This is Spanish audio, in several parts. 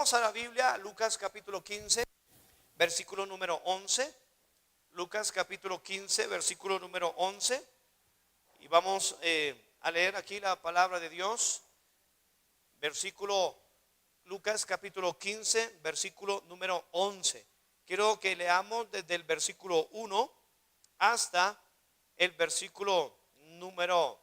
Vamos a la Biblia, Lucas capítulo 15, versículo número 11. Lucas capítulo 15, versículo número 11. Y vamos a leer aquí la palabra de Dios. Lucas capítulo 15, versículo número 11. Quiero que leamos desde el versículo 1 hasta el versículo número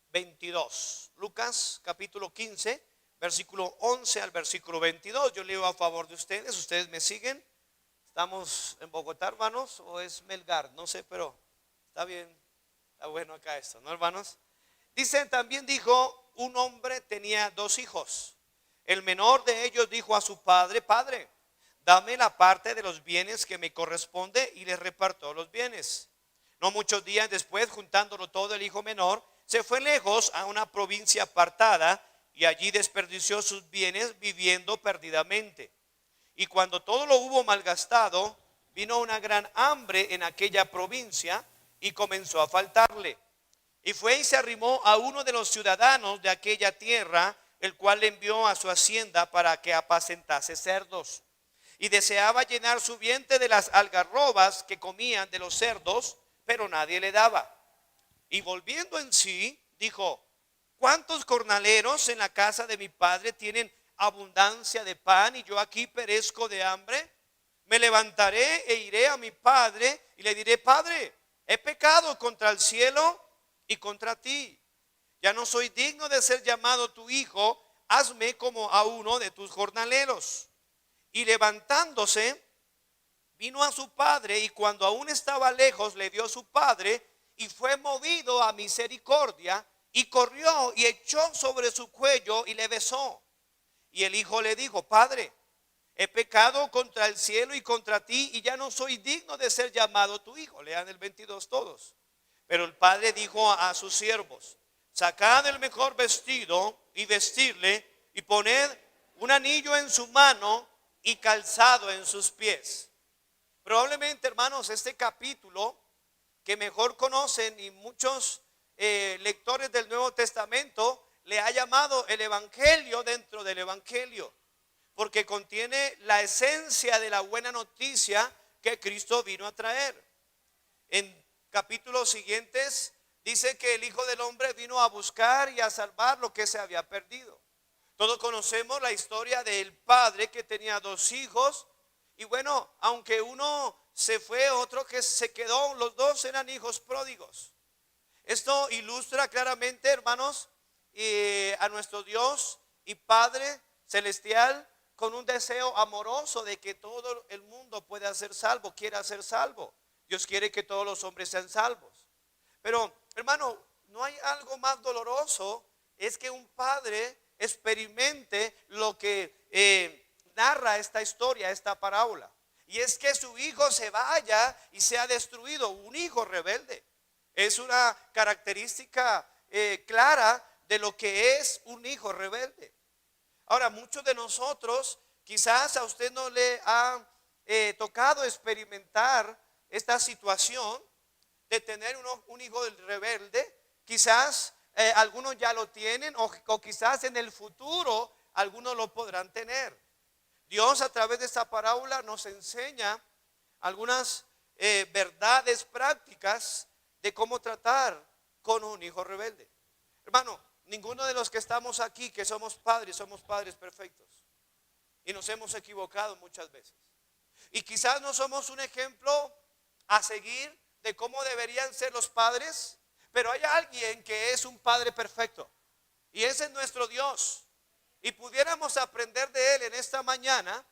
22. Lucas capítulo 15, versículo 11 al versículo 22. Yo leo a favor de ustedes. ¿Ustedes me siguen? ¿Estamos en Bogotá, hermanos? ¿O es Melgar? No sé, pero está bien. Está bueno acá esto, ¿no, hermanos? Dice, también dijo, un hombre tenía dos hijos. El menor de ellos dijo a su padre: Padre, dame la parte de los bienes que me corresponde, y le repartió los bienes. No muchos días después, juntándolo todo, el hijo menor se fue lejos a una provincia apartada, y allí desperdició sus bienes viviendo perdidamente. Y cuando todo lo hubo malgastado, vino una gran hambre en aquella provincia y comenzó a faltarle. Y fue y se arrimó a uno de los ciudadanos de aquella tierra, el cual le envió a su hacienda para que apacentase cerdos. Y deseaba llenar su vientre de las algarrobas que comían de los cerdos, pero nadie le daba. Y volviendo en sí, dijo: ¿cuántos jornaleros en la casa de mi padre tienen abundancia de pan, y yo aquí perezco de hambre? Me levantaré e iré a mi padre y le diré: Padre, he pecado contra el cielo y contra ti. Ya no soy digno de ser llamado tu hijo. Hazme como a uno de tus jornaleros. Y levantándose, vino a su padre, y cuando aún estaba lejos, le vio su padre, y fue movido a misericordia, y corrió y echó sobre su cuello y le besó. Y el hijo le dijo: Padre, he pecado contra el cielo y contra ti, y ya no soy digno de ser llamado tu hijo. Lean el 22 todos. Pero el padre dijo a sus siervos: sacad el mejor vestido y vestirle, y poned un anillo en su mano y calzado en sus pies. Probablemente, hermanos, este capítulo que mejor conocen, y muchos lectores del Nuevo Testamento, le ha llamado el Evangelio dentro del Evangelio, porque contiene la esencia de la buena noticia que Cristo vino a traer. En capítulos siguientes dice que el Hijo del Hombre vino a buscar y a salvar lo que se había perdido. Todos conocemos la historia del padre que tenía dos hijos, y bueno, aunque uno se fue, otro que se quedó, los dos eran hijos pródigos. Esto ilustra claramente, hermanos, a nuestro Dios y Padre celestial, con un deseo amoroso de que todo el mundo pueda ser salvo, quiera ser salvo. Dios quiere que todos los hombres sean salvos. Pero, hermano, no hay algo más doloroso, es que un padre experimente lo que narra esta historia, esta parábola. Y es que su hijo se vaya y sea destruido, un hijo rebelde. Es una característica clara de lo que es un hijo rebelde. Ahora, muchos de nosotros, quizás a usted no le ha tocado experimentar esta situación de tener un hijo rebelde. Quizás algunos ya lo tienen, o quizás en el futuro algunos lo podrán tener. Dios, a través de esta parábola, nos enseña algunas verdades prácticas de cómo tratar con un hijo rebelde. Hermano, ninguno de los que estamos aquí, que somos padres perfectos, y nos hemos equivocado muchas veces. Y quizás no somos un ejemplo a seguir de cómo deberían ser los padres, pero hay alguien que es un padre perfecto, y ese es nuestro Dios. Y pudiéramos aprender de él en esta mañana,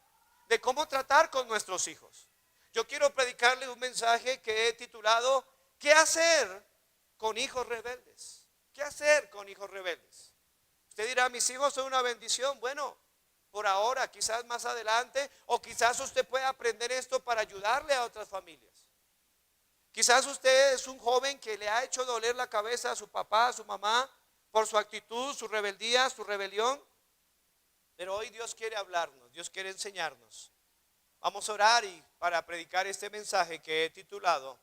de cómo tratar con nuestros hijos. Yo quiero predicarle un mensaje que he titulado: ¿qué hacer con hijos rebeldes? ¿Qué hacer con hijos rebeldes? Usted dirá: mis hijos son una bendición. Bueno, por ahora, quizás más adelante, o quizás usted pueda aprender esto para ayudarle a otras familias. Quizás usted es un joven que le ha hecho doler la cabeza a su papá, a su mamá, por su actitud, su rebeldía, su rebelión. Pero hoy Dios quiere hablarnos, Dios quiere enseñarnos. Vamos a orar y para predicar este mensaje que he titulado: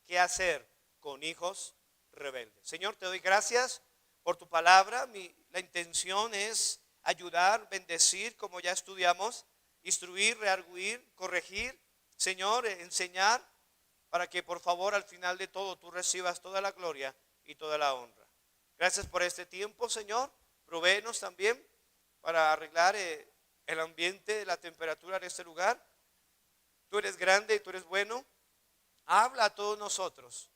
¿qué hacer con hijos rebeldes? Señor, te doy gracias por tu palabra. La intención es ayudar, bendecir, como ya estudiamos, instruir, rearguir, corregir, Señor, enseñar, para que por favor al final de todo tú recibas toda la gloria y toda la honra. Gracias por este tiempo, Señor. Provéenos también para arreglar el ambiente, la temperatura de este lugar. Tú eres grande y tú eres bueno. Habla a todos nosotros.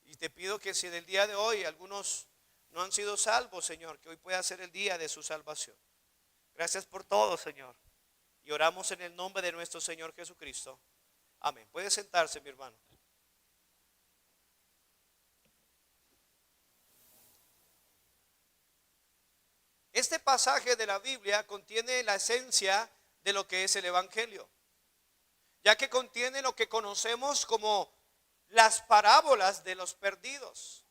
Y te pido que si en el día de hoy algunos no han sido salvos, Señor, que hoy pueda ser el día de su salvación. Gracias por todo, Señor. Y oramos en el nombre de nuestro Señor Jesucristo. Amén. Puede sentarse, mi hermano. Este pasaje de la Biblia contiene la esencia de lo que es el Evangelio, ya que contiene lo que conocemos como las parábolas de los perdidos.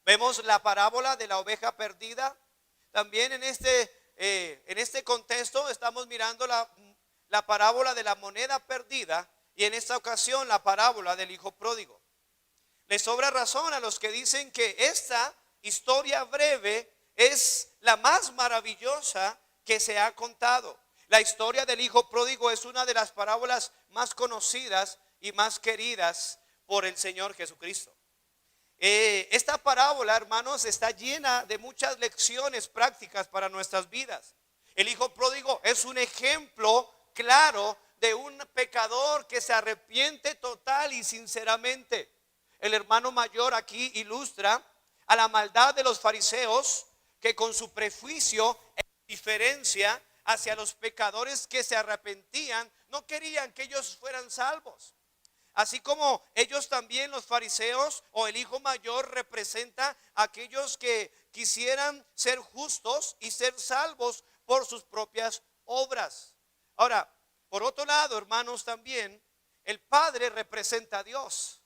Vemos la parábola de la oveja perdida. También en este contexto estamos mirando la parábola de la moneda perdida, y en esta ocasión la parábola del hijo pródigo. Les sobra razón a los que dicen que esta historia breve es la más maravillosa que se ha contado. La historia del hijo pródigo es una de las parábolas más conocidas y más queridas por el Señor Jesucristo. Esta parábola, hermanos, está llena de muchas lecciones prácticas para nuestras vidas. El hijo pródigo es un ejemplo claro de un pecador que se arrepiente total y sinceramente. El hermano mayor aquí ilustra a la maldad de los fariseos, que con su prejuicio e indiferencia hacia los pecadores que se arrepentían, no querían que ellos fueran salvos. Así como ellos también, los fariseos o el hijo mayor, representa a aquellos que quisieran ser justos y ser salvos por sus propias obras. Ahora, por otro lado, hermanos, también el Padre representa a Dios.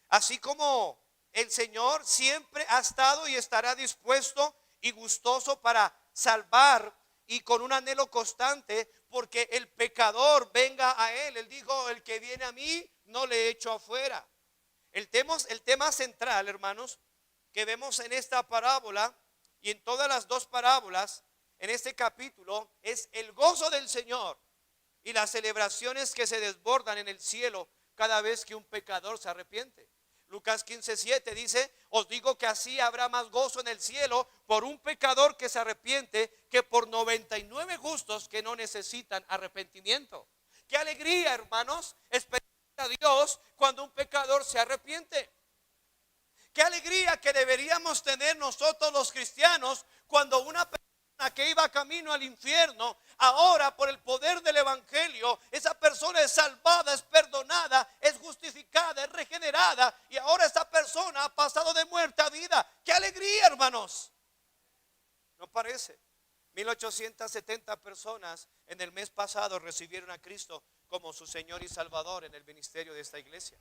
Así como el Señor siempre ha estado y estará dispuesto y gustoso para salvar, y con un anhelo constante porque el pecador venga a Él. Él dijo: el que viene a mí no le echo afuera. El tema central, hermanos, que vemos en esta parábola y en todas las dos parábolas en este capítulo, es el gozo del Señor y las celebraciones que se desbordan en el cielo cada vez que un pecador se arrepiente. Lucas 15:7 dice: os digo que así habrá más gozo en el cielo por un pecador que se arrepiente que por 99 justos que no necesitan arrepentimiento. Qué alegría, hermanos, experimentar a Dios cuando un pecador se arrepiente. Qué alegría que deberíamos tener nosotros los cristianos cuando una persona que iba camino al infierno, ahora por el poder del evangelio, esa persona es salvada, es perdonada, es justificada, es regenerada, y ahora esa persona ha pasado de muerte a vida. ¡Qué alegría, hermanos! ¿No parece? 1870 personas en el mes pasado recibieron a Cristo como su Señor y Salvador en el ministerio de esta iglesia.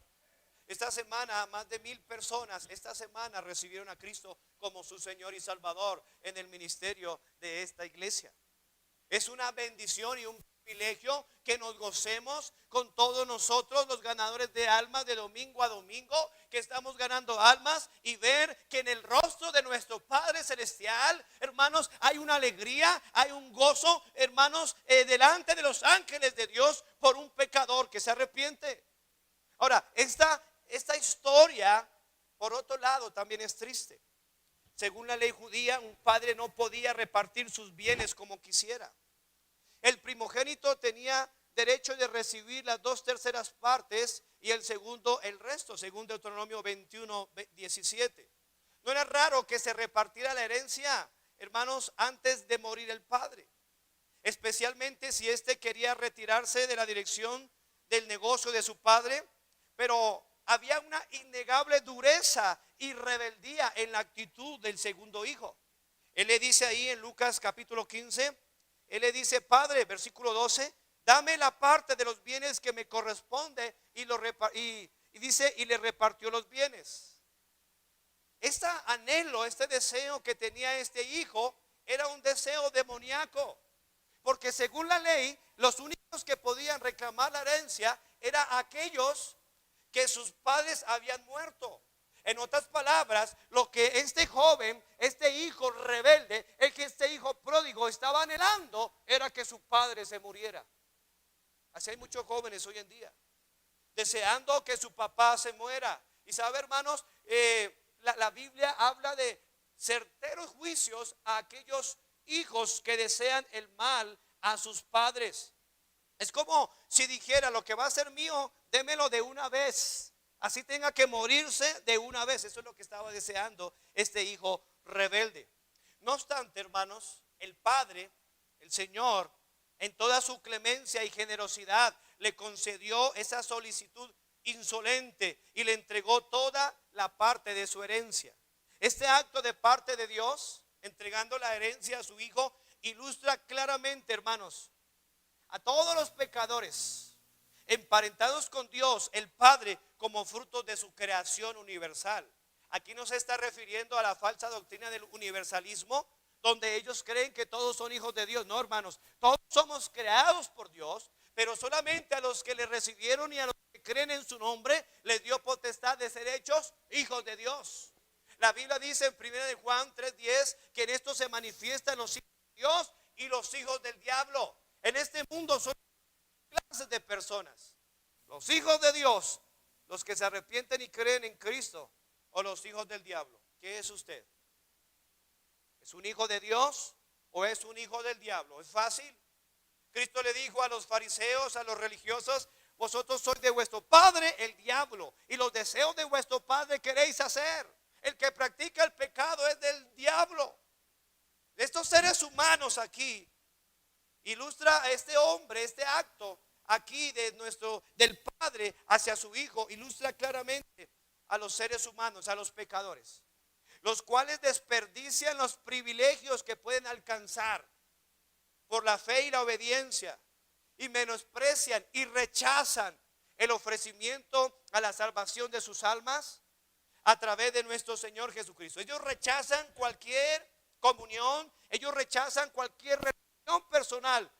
Esta semana más de 1000 personas esta semana recibieron a Cristo como su Señor y Salvador en el ministerio de esta iglesia. Es una bendición y un privilegio que nos gocemos con todos nosotros, los ganadores de almas, de domingo a domingo, que estamos ganando almas, y ver que en el rostro de nuestro Padre Celestial, hermanos, hay una alegría, hay un gozo, hermanos, delante de los ángeles de Dios por un pecador que se arrepiente. Ahora, esta historia, por otro lado, también es triste. Según la ley judía, un padre no podía repartir sus bienes como quisiera. El primogénito tenía derecho de recibir las 2/3 partes y el segundo el resto, según Deuteronomio 21:17. No era raro que se repartiera la herencia, hermanos, antes de morir el padre, especialmente si éste quería retirarse de la dirección del negocio de su padre. Pero había una innegable dureza y rebeldía en la actitud del segundo hijo. Él le dice ahí en Lucas capítulo 15, él le dice: Padre, versículo 12, dame la parte de los bienes que me corresponde, y le repartió los bienes. Este anhelo, este deseo que tenía este hijo era un deseo demoníaco, porque según la ley, los únicos que podían reclamar la herencia eran aquellos que sus padres habían muerto. En otras palabras, lo que este joven, este hijo rebelde, este hijo pródigo estaba anhelando era que su padre se muriera. Así hay muchos jóvenes hoy en día, deseando que su papá se muera. Y sabe, hermanos, la Biblia habla de certeros juicios a aquellos hijos que desean el mal a sus padres. Es como si dijera: lo que va a ser mío, démelo de una vez, así tenga que morirse de una vez. Eso es lo que estaba deseando este hijo rebelde. No obstante, hermanos, el Padre, el Señor, en toda su clemencia y generosidad, le concedió esa solicitud insolente y le entregó toda la parte de su herencia. Este acto de parte de Dios, entregando la herencia a su hijo, ilustra claramente, hermanos, a todos los pecadores emparentados con Dios, el Padre, como fruto de su creación universal. Aquí no se está refiriendo a la falsa doctrina del universalismo, donde ellos creen que todos son hijos de Dios. No, hermanos, todos somos creados por Dios, pero solamente a los que le recibieron y a los que creen en su nombre les dio potestad de ser hechos hijos de Dios. La Biblia dice en 1 de Juan 3:10 que en esto se manifiestan los hijos de Dios y los hijos del diablo. En este mundo son clases de personas: los hijos de Dios, los que se arrepienten y creen en Cristo, o los hijos del diablo. ¿Qué es usted? ¿Es un hijo de Dios o es un hijo del diablo? Es fácil. Cristo le dijo a los fariseos, a los religiosos: vosotros sois de vuestro padre el diablo, y los deseos de vuestro padre queréis hacer. El que practica el pecado es del diablo. Estos seres humanos aquí ilustra a este hombre, este acto aquí del Padre hacia su Hijo, ilustra claramente a los seres humanos, a los pecadores, los cuales desperdician los privilegios que pueden alcanzar por la fe y la obediencia, y menosprecian y rechazan el ofrecimiento a la salvación de sus almas a través de nuestro Señor Jesucristo. Ellos rechazan cualquier comunión, ellos rechazan cualquier relación personal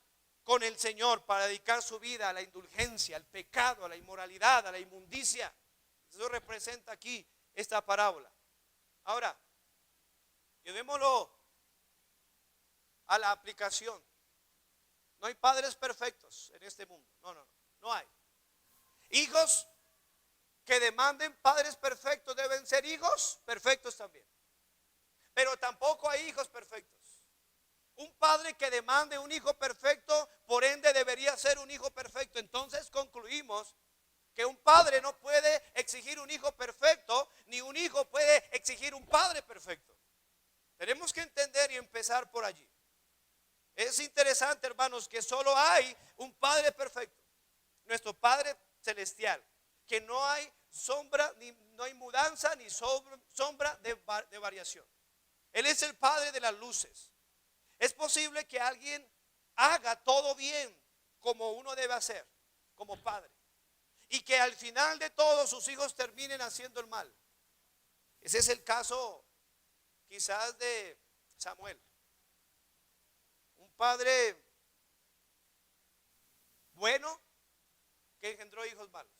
con el Señor para dedicar su vida a la indulgencia, al pecado, a la inmoralidad, a la inmundicia. Eso representa aquí esta parábola. Ahora, llevémoslo a la aplicación. No hay padres perfectos en este mundo. No hay. Hijos que demanden padres perfectos deben ser hijos perfectos también. Pero tampoco hay hijos perfectos. Un padre que demande un hijo perfecto, por ende debería ser un hijo perfecto. Entonces concluimos que un padre no puede exigir un hijo perfecto, ni un hijo puede exigir un padre perfecto. Tenemos que entender y empezar por allí. Es interesante, hermanos, que solo hay un Padre perfecto, nuestro Padre celestial, que no hay sombra, no hay mudanza, ni sombra de variación. Él es el Padre de las luces. Es posible que alguien haga todo bien como uno debe hacer, como padre, y que al final de todo sus hijos terminen haciendo el mal. Ese es el caso quizás de Samuel. Un padre bueno que engendró hijos malos.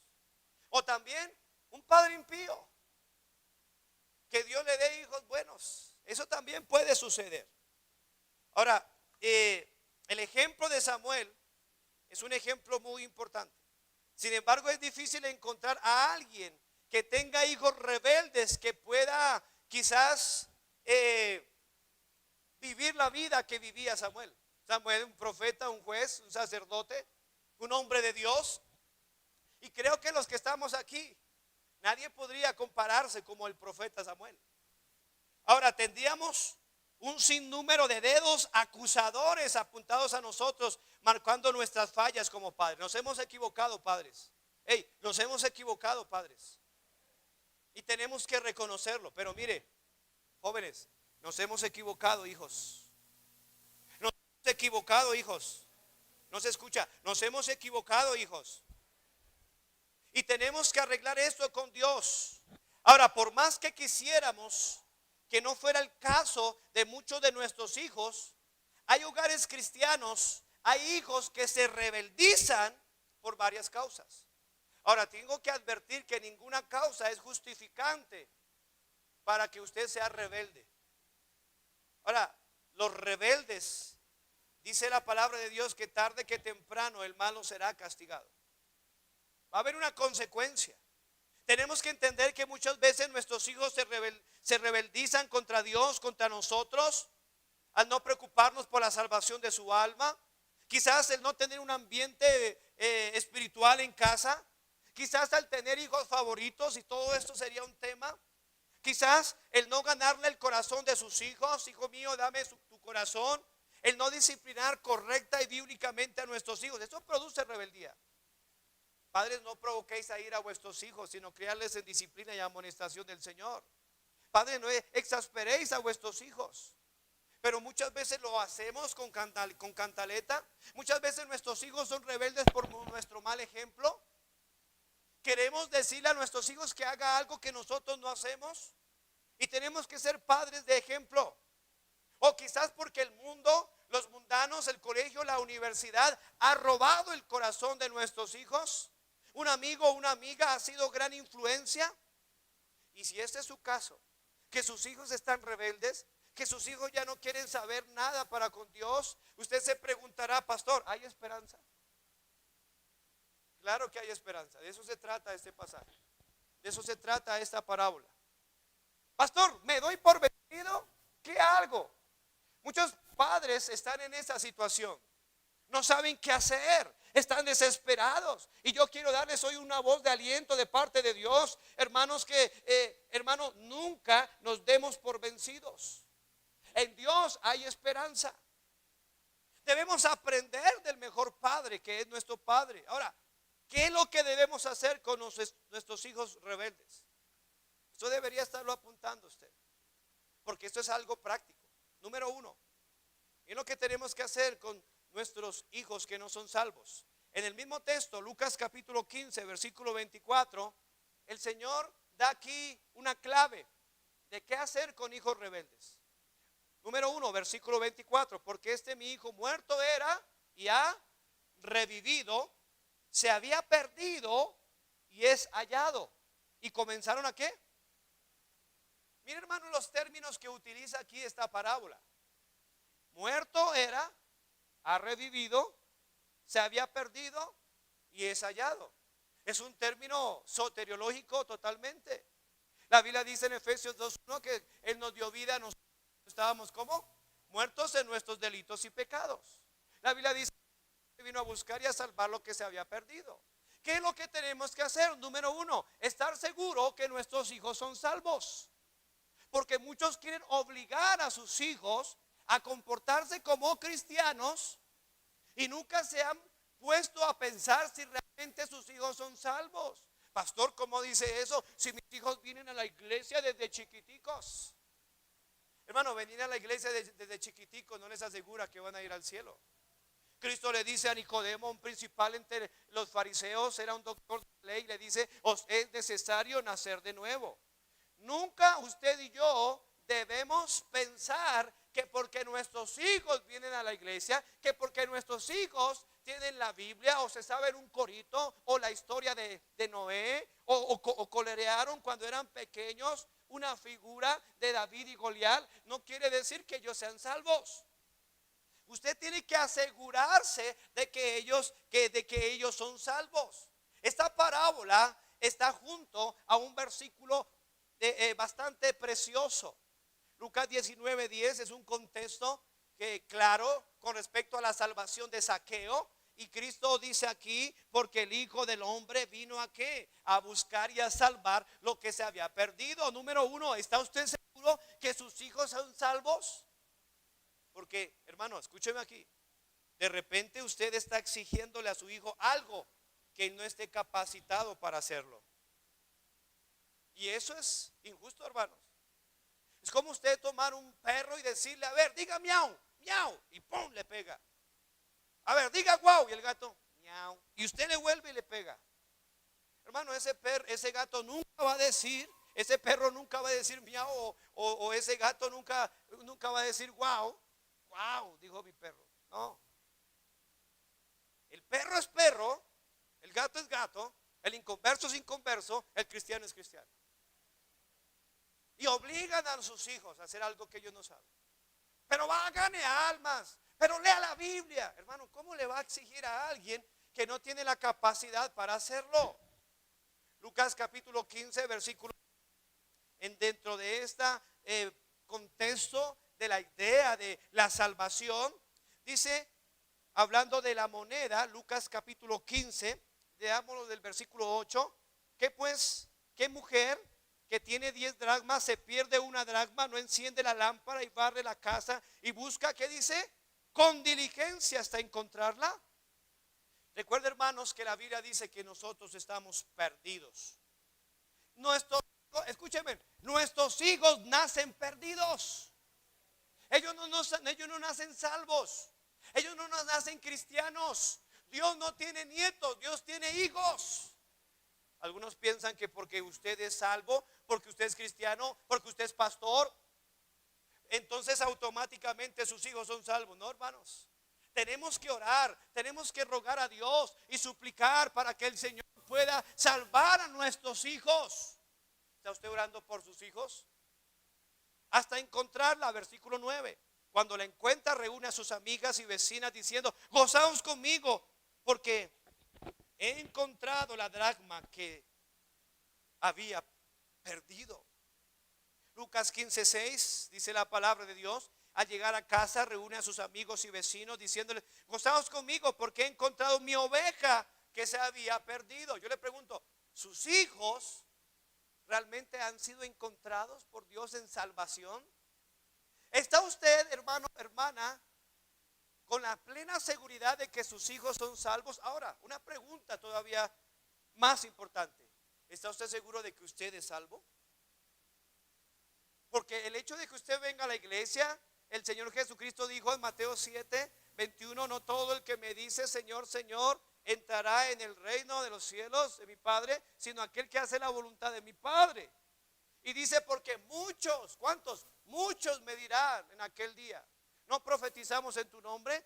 O también un padre impío que Dios le dé hijos buenos. Eso también puede suceder. Ahora, el ejemplo de Samuel es un ejemplo muy importante. Sin embargo, es difícil encontrar a alguien que tenga hijos rebeldes que pueda quizás vivir la vida que vivía Samuel. Samuel, un profeta, un juez, un sacerdote, un hombre de Dios. Y creo que los que estamos aquí, nadie podría compararse como el profeta Samuel. Ahora, tendríamos un sinnúmero de dedos acusadores apuntados a nosotros, marcando nuestras fallas como padres. Nos hemos equivocado, padres. Nos hemos equivocado, padres. Y tenemos que reconocerlo. Pero mire, jóvenes, nos hemos equivocado, hijos. Nos hemos equivocado, hijos. No se escucha. Nos hemos equivocado, hijos. Y tenemos que arreglar esto con Dios. Ahora, por más que quisiéramos que no fuera el caso de muchos de nuestros hijos, hay hogares cristianos, hay hijos que se rebeldizan por varias causas. Ahora, tengo que advertir que ninguna causa es justificante para que usted sea rebelde. Ahora, los rebeldes, dice la palabra de Dios que tarde que temprano el malo será castigado. Va a haber una consecuencia. Tenemos que entender que muchas veces nuestros hijos se rebeldizan contra Dios, contra nosotros, al no preocuparnos por la salvación de su alma. Quizás el no tener un ambiente espiritual en casa. Quizás al tener hijos favoritos, y todo esto sería un tema. Quizás el no ganarle el corazón de sus hijos. Hijo mío, dame tu corazón. El no disciplinar correcta y bíblicamente a nuestros hijos. Eso produce rebeldía. Padres, no provoquéis a ir a vuestros hijos, sino criarles en disciplina y amonestación del Señor. Padres, no exasperéis a vuestros hijos. Pero muchas veces lo hacemos con cantaleta. Muchas veces nuestros hijos son rebeldes por nuestro mal ejemplo. Queremos decirle a nuestros hijos que haga algo que nosotros no hacemos. Y tenemos que ser padres de ejemplo. O quizás porque el mundo, los mundanos, el colegio, la universidad ha robado el corazón de nuestros hijos. Un amigo o una amiga ha sido gran influencia. Y si este es su caso, que sus hijos están rebeldes, que sus hijos ya no quieren saber nada para con Dios, usted se preguntará, pastor, ¿hay esperanza? Claro que hay esperanza. De eso se trata este pasaje. De eso se trata esta parábola. Pastor, ¿me doy por vencido? ¿Qué hago? Muchos padres están en esa situación. No saben qué hacer. Están desesperados. Y yo quiero darles hoy una voz de aliento de parte de Dios. Hermanos, hermanos, nunca nos demos por vencidos. En Dios hay esperanza. Debemos aprender del mejor padre, que es nuestro Padre. Ahora, ¿qué es lo que debemos hacer con nuestros hijos rebeldes? Esto debería estarlo apuntando usted, porque esto es algo práctico. Número uno, ¿qué es lo que tenemos que hacer con nuestros hijos que no son salvos? En el mismo texto, Lucas capítulo 15, versículo 24, el Señor da aquí una clave de qué hacer con hijos rebeldes. Número uno, versículo 24, porque mi hijo muerto era y ha revivido, se había perdido y es hallado. ¿Y comenzaron a qué? Mira, hermano, los términos que utiliza aquí esta parábola. Muerto era, ha revivido, se había perdido y es hallado. Es un término soteriológico totalmente. La Biblia dice en Efesios 2:1 que Él nos dio vida, nosotros estábamos como muertos en nuestros delitos y pecados. La Biblia dice que vino a buscar y a salvar lo que se había perdido. ¿Qué es lo que tenemos que hacer? Número uno, estar seguro que nuestros hijos son salvos. Porque muchos quieren obligar a sus hijos a comportarse como cristianos y nunca se han puesto a pensar si realmente sus hijos son salvos. Pastor, ¿cómo dice eso? Si mis hijos vienen a la iglesia desde chiquiticos. Hermano, venir a la iglesia desde chiquiticos no les asegura que van a ir al cielo. Cristo le dice a Nicodemo, un principal entre los fariseos, era un doctor de ley, le dice, os es necesario nacer de nuevo. Nunca usted y yo debemos pensar que porque nuestros hijos vienen a la iglesia, que porque nuestros hijos tienen la Biblia o se saben un corito o la historia de Noé o colorearon cuando eran pequeños una figura de David y Goliat, no quiere decir que ellos sean salvos. Usted tiene que asegurarse de que ellos son salvos. Esta parábola está junto a un versículo bastante precioso. Lucas 19:10 es un contexto que claro con respecto a la salvación de Zaqueo. Y Cristo dice aquí, porque el Hijo del Hombre vino a ¿qué? A buscar y a salvar lo que se había perdido. Número uno, ¿está usted seguro que sus hijos son salvos? Porque, hermano, escúcheme aquí. De repente usted está exigiéndole a su hijo algo que no esté capacitado para hacerlo. Y eso es injusto, hermanos. Es como usted tomar un perro y decirle, a ver, diga miau, miau, y pum, le pega. A ver, diga guau, y el gato, miau, y usted le vuelve y le pega. Hermano, ese gato nunca va a decir, ese perro nunca va a decir miau, o ese gato nunca va a decir guau, guau, dijo mi perro. No. El perro es perro, el gato es gato, el inconverso es inconverso, el cristiano es cristiano. y obligan a sus hijos a hacer algo que ellos no saben. Pero gane almas, pero lea la Biblia. Hermano, ¿cómo le va a exigir a alguien que no tiene la capacidad para hacerlo? Lucas capítulo 15, versículo. Dentro de este contexto de la idea de la salvación, dice, hablando de la moneda, Lucas capítulo 15, leámoslo del versículo 8, que pues, ¿qué mujer que tiene 10 dracmas se pierde una dracma, no enciende la lámpara y barre la casa y busca, ¿qué dice? Con diligencia hasta encontrarla? Recuerda, hermanos, que la Biblia dice que nosotros estamos perdidos. Escúcheme, nuestros hijos nacen perdidos. Ellos no nacen salvos. Ellos no nacen cristianos. Dios no tiene nietos, Dios tiene hijos. Algunos piensan que porque usted es salvo, porque usted es cristiano, porque usted es pastor, entonces automáticamente sus hijos son salvos. No, hermanos. Tenemos que orar, tenemos que rogar a Dios y suplicar para que el Señor pueda salvar a nuestros hijos. ¿Está usted orando por sus hijos? Hasta encontrarla, versículo 9. Cuando la encuentra, reúne a sus amigas y vecinas diciendo: gozaos conmigo, porque he encontrado la dracma que había perdido. Lucas 15:6 dice la palabra de Dios: al llegar a casa, reúne a sus amigos y vecinos diciéndoles: gozaos conmigo, porque he encontrado mi oveja que se había perdido. Yo le pregunto, ¿sus hijos realmente han sido encontrados por Dios en salvación? ¿Está usted, hermano, hermana, con la plena seguridad de que sus hijos son salvos? Ahora, una pregunta todavía más importante: ¿está usted seguro de que usted es salvo? Porque el hecho de que usted venga a la iglesia, el Señor Jesucristo dijo en Mateo 7:21: no todo el que me dice Señor, Señor, entrará en el reino de los cielos de mi Padre, sino aquel que hace la voluntad de mi Padre. Y dice: porque muchos, ¿cuántos? Muchos me dirán en aquel día: no profetizamos en tu nombre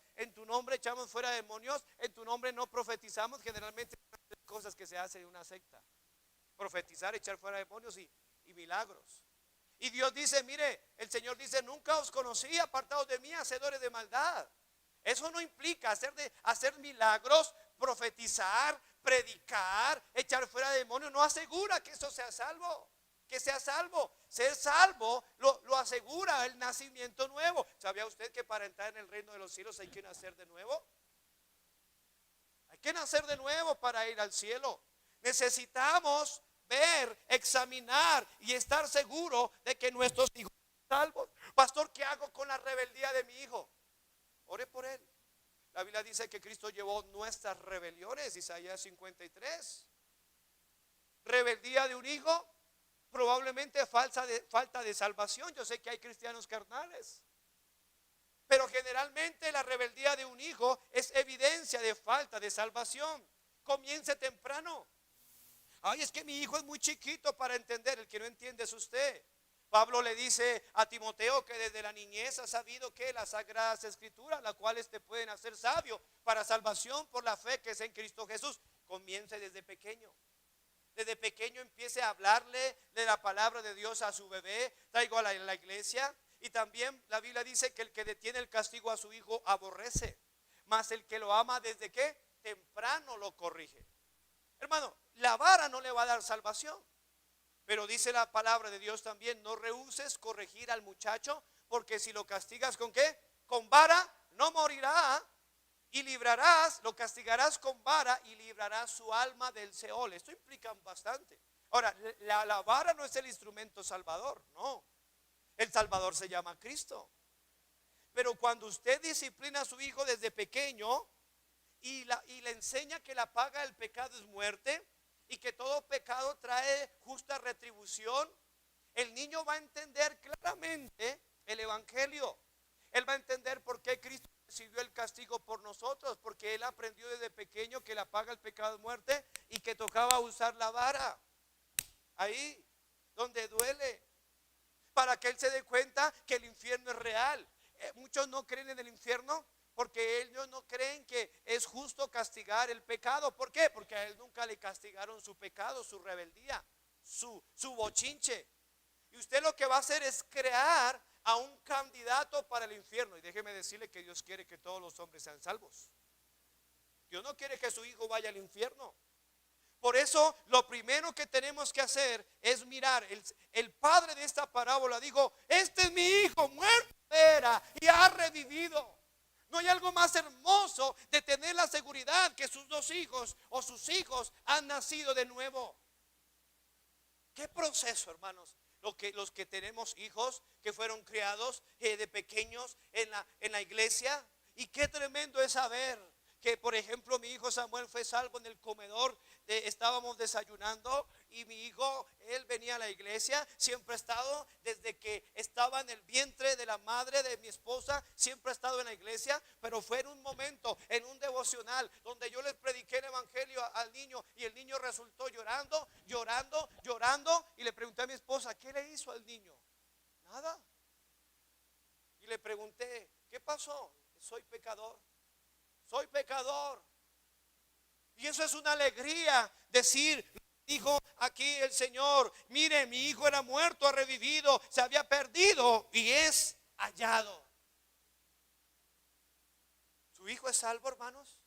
echamos fuera demonios, en tu nombre no profetizamos. Generalmente cosas que se hacen en una secta: profetizar, echar fuera demonios y milagros. Y Dios dice, mire, el Señor dice: nunca os conocí, apartados de mí, hacedores de maldad. Eso no implica hacer milagros, profetizar, predicar, echar fuera demonios. No asegura que eso sea salvo, que sea salvo. Ser salvo lo asegura el nacimiento nuevo. ¿Sabía usted que para entrar en el reino de los cielos hay que nacer de nuevo? Hay que nacer de nuevo para ir al cielo. Necesitamos ver, examinar y estar seguro de que nuestros hijos son salvos. Pastor, ¿qué hago con la rebeldía de mi hijo? Ore por él. La Biblia dice que Cristo llevó nuestras rebeliones, Isaías 53. Rebeldía de un hijo, probablemente falta de salvación. Yo sé que hay cristianos carnales, pero generalmente la rebeldía de un hijo es evidencia de falta de salvación. Comience temprano. Ay, es que mi hijo es muy chiquito para entender. El que no entiende es usted. Pablo le dice a Timoteo que desde la niñez ha sabido que las sagradas escrituras, las cuales te pueden hacer sabio para salvación por la fe que es en Cristo Jesús. Comience desde pequeño. Desde pequeño empiece a hablarle de la palabra de Dios a su bebé. Traigo a la iglesia. Y también la Biblia dice que el que detiene el castigo a su hijo aborrece, mas el que lo ama desde que temprano lo corrige. Hermano, la vara no le va a dar salvación, pero dice la palabra de Dios también: no rehuses corregir al muchacho, porque si lo castigas ¿con qué? Con vara no morirá, y lo castigarás con vara y librarás su alma del Seol. Esto implica bastante. Ahora, la vara no es el instrumento salvador, no. El Salvador se llama Cristo. Pero cuando usted disciplina a su hijo desde pequeño y le enseña que la paga del pecado es muerte y que todo pecado trae justa retribución, el niño va a entender claramente el evangelio. Él va a entender por qué Cristo recibió el castigo por nosotros, porque él aprendió desde pequeño que la paga del pecado es muerte y que tocaba usar la vara ahí donde duele, para que él se dé cuenta que el infierno es real. Muchos no creen en el infierno porque ellos no creen que es justo castigar el pecado. ¿Por qué? Porque a él nunca le castigaron su pecado, su rebeldía, su bochinche. Y usted lo que va a hacer es crear a un candidato para el infierno. Y déjeme decirle que Dios quiere que todos los hombres sean salvos. Dios no quiere que su hijo vaya al infierno. Por eso lo primero que tenemos que hacer es mirar. El padre de esta parábola dijo: este es mi hijo, muerto era y ha revivido. No hay algo más hermoso de tener la seguridad que sus dos hijos o sus hijos han nacido de nuevo. ¿Qué proceso, hermanos? Los que tenemos hijos que fueron criados de pequeños en la iglesia. Y qué tremendo es saber que, por ejemplo, mi hijo Samuel fue salvo en el comedor. Estábamos desayunando y mi hijo, él venía a la iglesia, siempre ha estado, desde que estaba en el vientre de la madre de mi esposa, siempre ha estado en la iglesia. Pero fue en un momento, en un devocional, donde yo les prediqué el evangelio al niño, y el niño resultó llorando, y le pregunté a mi esposa: ¿qué le hizo al niño? Nada. Y le pregunté: ¿qué pasó? Soy pecador. Y eso es una alegría, decir, dijo aquí el Señor: mire, mi hijo era muerto, ha revivido, se había perdido y es hallado. ¿Su hijo es salvo, hermanos?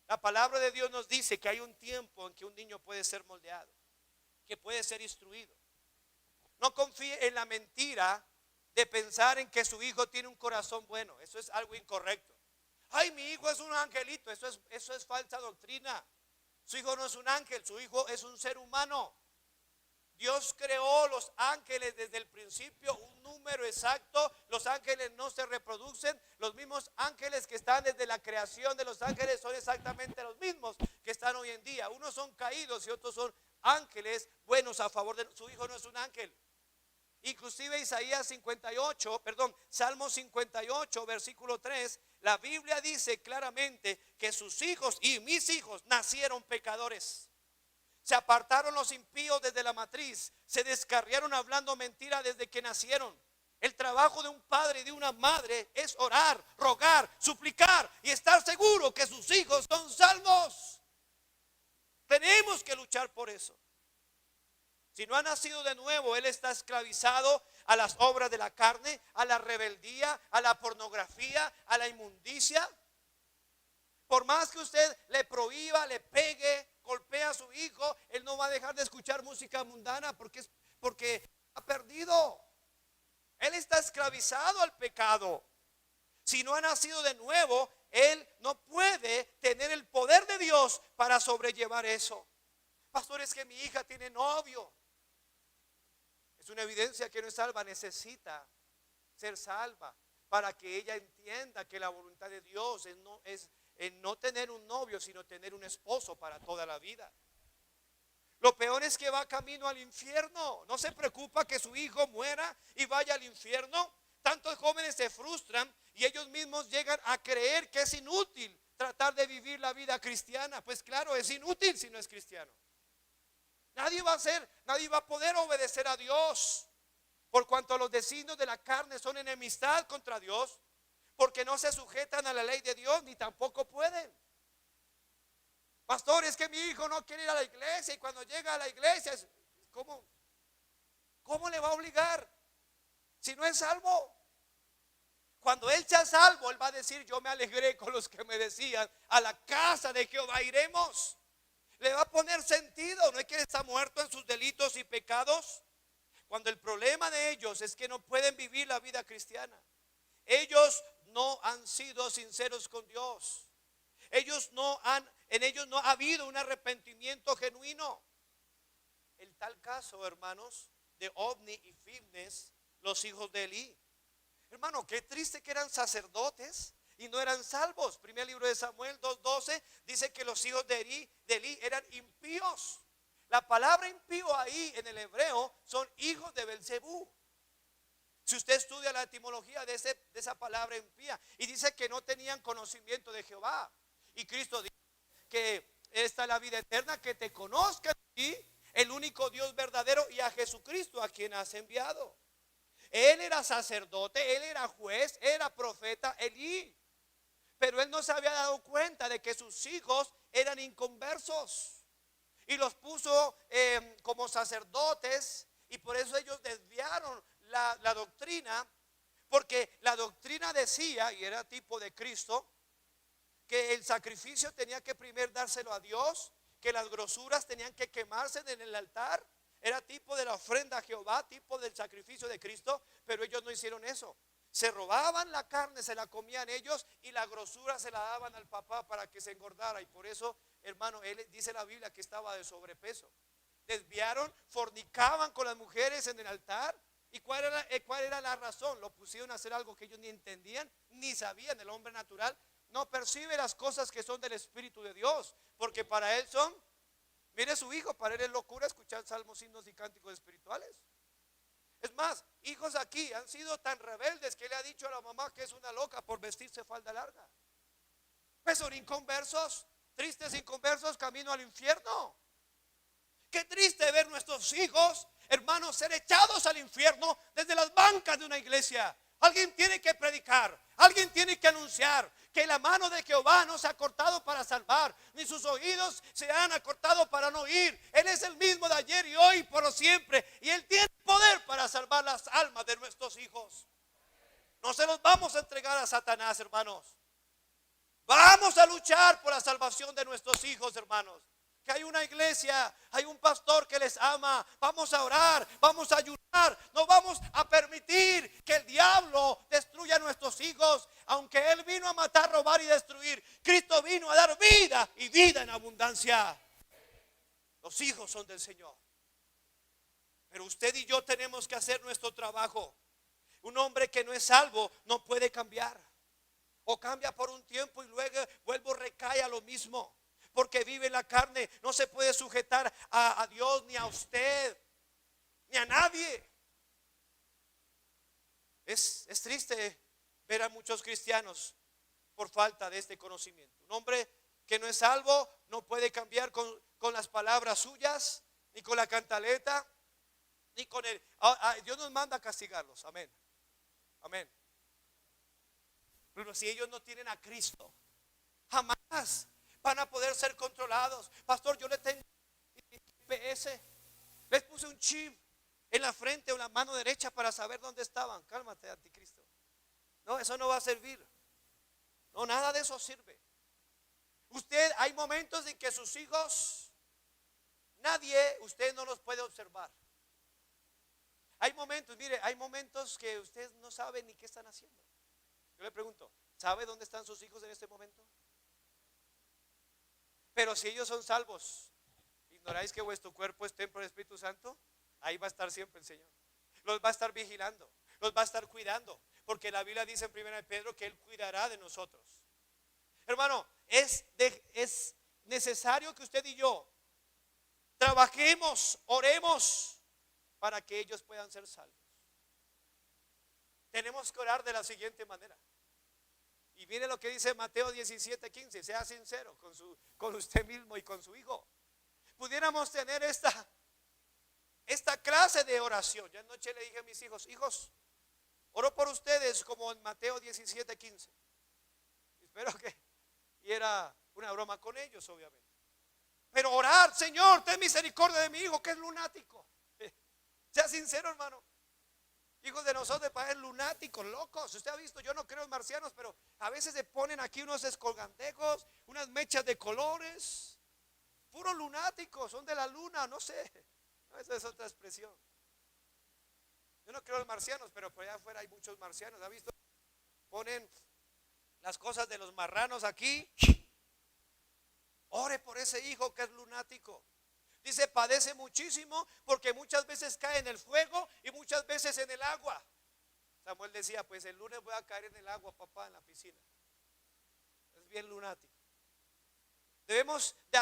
La palabra de Dios nos dice que hay un tiempo en que un niño puede ser moldeado, que puede ser instruido. No confíe en la mentira de pensar en que su hijo tiene un corazón bueno. Eso es algo incorrecto. Ay, mi hijo es un angelito. Eso es falsa doctrina. Su hijo no es un ángel, su hijo es un ser humano. Dios creó los ángeles desde el principio, un número exacto. Los ángeles no se reproducen. Los mismos ángeles que están desde la creación de los ángeles son exactamente los mismos que están hoy en día. Unos son caídos y otros son ángeles buenos a favor de su hijo. No es un ángel. Inclusive Salmo 58, versículo 3, la Biblia dice claramente que sus hijos y mis hijos nacieron pecadores. Se apartaron los impíos desde la matriz, se descarriaron hablando mentira desde que nacieron. El trabajo de un padre y de una madre es orar, rogar, suplicar y estar seguro que sus hijos son salvos. Tenemos que luchar por eso. Si no ha nacido de nuevo, él está esclavizado a las obras de la carne, a la rebeldía, a la pornografía, a la inmundicia. Por más que usted le prohíba, le pegue, golpee a su hijo, él no va a dejar de escuchar música mundana porque ha perdido. Él está esclavizado al pecado. Si no ha nacido de nuevo, él no puede tener el poder de Dios para sobrellevar eso. Pastor, es que mi hija tiene novio. Es una evidencia que no es salva. Necesita ser salva para que ella entienda que la voluntad de Dios es no tener un novio, sino tener un esposo para toda la vida. Lo peor es que va camino al infierno. No se preocupa que su hijo muera y vaya al infierno. Tantos jóvenes se frustran y ellos mismos llegan a creer que es inútil tratar de vivir la vida cristiana. Pues claro, es inútil si no es cristiano. Nadie va a poder obedecer a Dios, por cuanto los designios de la carne son enemistad contra Dios, porque no se sujetan a la ley de Dios, ni tampoco pueden. Pastor, es que mi hijo no quiere ir a la iglesia, y cuando llega a la iglesia, ¿cómo le va a obligar si no es salvo? Cuando él sea salvo, él va a decir: yo me alegré con los que me decían, a la casa de Jehová iremos. Le va a poner sentido. No es que él está muerto en sus delitos y pecados. Cuando el problema de ellos es que no pueden vivir la vida cristiana. Ellos no han sido sinceros con Dios. En ellos no ha habido un arrepentimiento genuino. El tal caso, hermanos, de Ofni y Finnes, los hijos de Elí. Hermano, qué triste que eran sacerdotes y no eran salvos. Primer libro de Samuel 2:12 dice que los hijos de Elí eran impíos. La palabra impío ahí en el hebreo son hijos de Belzebú. Si usted estudia la etimología de esa palabra impía, y dice que no tenían conocimiento de Jehová. Y Cristo dice que esta es la vida eterna, que te conozcan a ti, el único Dios verdadero, y a Jesucristo a quien has enviado. Él era sacerdote, él era juez, era profeta, Elí. Pero él no se había dado cuenta de que sus hijos eran inconversos y los puso como sacerdotes Y por eso ellos desviaron la doctrina, porque la doctrina decía, y era tipo de Cristo, que el sacrificio tenía que primero dárselo a Dios, que las grosuras tenían que quemarse en el altar. Era tipo de la ofrenda a Jehová, tipo del sacrificio de Cristo, pero ellos no hicieron eso. Se robaban la carne, se la comían ellos y la grosura se la daban al papá para que se engordara. Y por eso, hermano, él dice la Biblia que estaba de sobrepeso. Desviaron, fornicaban con las mujeres en el altar. ¿Y cuál era la razón? Lo pusieron a hacer algo que ellos ni entendían, ni sabían. El hombre natural no percibe las cosas que son del Espíritu de Dios, porque para él son, mire su hijo, para él es locura escuchar salmos, himnos y cánticos espirituales. Es más, hijos aquí han sido tan rebeldes que le ha dicho a la mamá que es una loca por vestirse falda larga. Pues son inconversos, tristes inconversos, camino al infierno. Qué triste ver nuestros hijos, hermanos, ser echados al infierno desde las bancas de una iglesia. Alguien tiene que predicar, alguien tiene que anunciar que la mano de Jehová no se ha cortado para salvar, ni sus oídos se han acortado para no oír. Él es el mismo de ayer y hoy por siempre, y Él tiene poder para salvar las almas de nuestros hijos. No se los vamos a entregar a Satanás, hermanos. Vamos a luchar por la salvación de nuestros hijos, hermanos. Que hay una iglesia, hay un pastor que les ama. Vamos a orar, vamos a ayunar. No vamos a permitir que el diablo destruya a nuestros hijos. Aunque Él vino a matar, robar y destruir, Cristo vino a dar vida y vida en abundancia. Los hijos son del Señor. Pero usted y yo tenemos que hacer nuestro trabajo. Un hombre que no es salvo no puede cambiar. O cambia por un tiempo y luego recae a lo mismo. Porque vive en la carne, no se puede sujetar a Dios, ni a usted, ni a nadie. Es triste ver a muchos cristianos por falta de este conocimiento. Un hombre que no es salvo no puede cambiar con las palabras suyas, ni con la cantaleta, ni con el... Dios nos manda a castigarlos, amén, amén. Pero si ellos no tienen a Cristo, jamás van a poder ser controlados. Pastor, yo le tengo GPS, les puse un chip en la frente o en la mano derecha para saber dónde estaban. Cálmate, anticristo. No, eso no va a servir. No, nada de eso sirve. Hay momentos en que sus hijos, usted no los puede observar. Hay momentos, mire, hay momentos que usted no sabe ni qué están haciendo. Yo le pregunto, ¿sabe dónde están sus hijos en este momento? Pero si ellos son salvos, ¿ignoráis que vuestro cuerpo es templo del Espíritu Santo? Ahí va a estar siempre el Señor. Los va a estar vigilando, los va a estar cuidando, porque la Biblia dice en 1 Pedro que Él cuidará de nosotros. Hermano, es necesario que usted y yo trabajemos, oremos para que ellos puedan ser salvos. Tenemos que orar de la siguiente manera. Y mire lo que dice Mateo 17:15. Sea sincero con usted mismo y con su hijo. Pudiéramos tener esta clase de oración. Ya anoche le dije a mis hijos, oro por ustedes como en Mateo 17:15. Espero que, y era una broma con ellos, obviamente. Pero orar, Señor, ten misericordia de mi hijo que es lunático. Sea sincero, hermano. Hijos de nosotros parecen lunáticos, locos. Usted ha visto, yo no creo en marcianos, pero a veces se ponen aquí unos escolgantejos, unas mechas de colores. Puros lunáticos, son de la luna, no sé. Esa es otra expresión. Yo no creo en marcianos, pero por allá afuera hay muchos marcianos. ¿Ha visto? Ponen las cosas de los marranos aquí. Ore por ese hijo que es lunático. Dice, padece muchísimo porque muchas veces cae en el fuego y muchas veces en el agua. Samuel decía, pues el lunes voy a caer en el agua, papá, en la piscina. Es bien lunático. Debemos de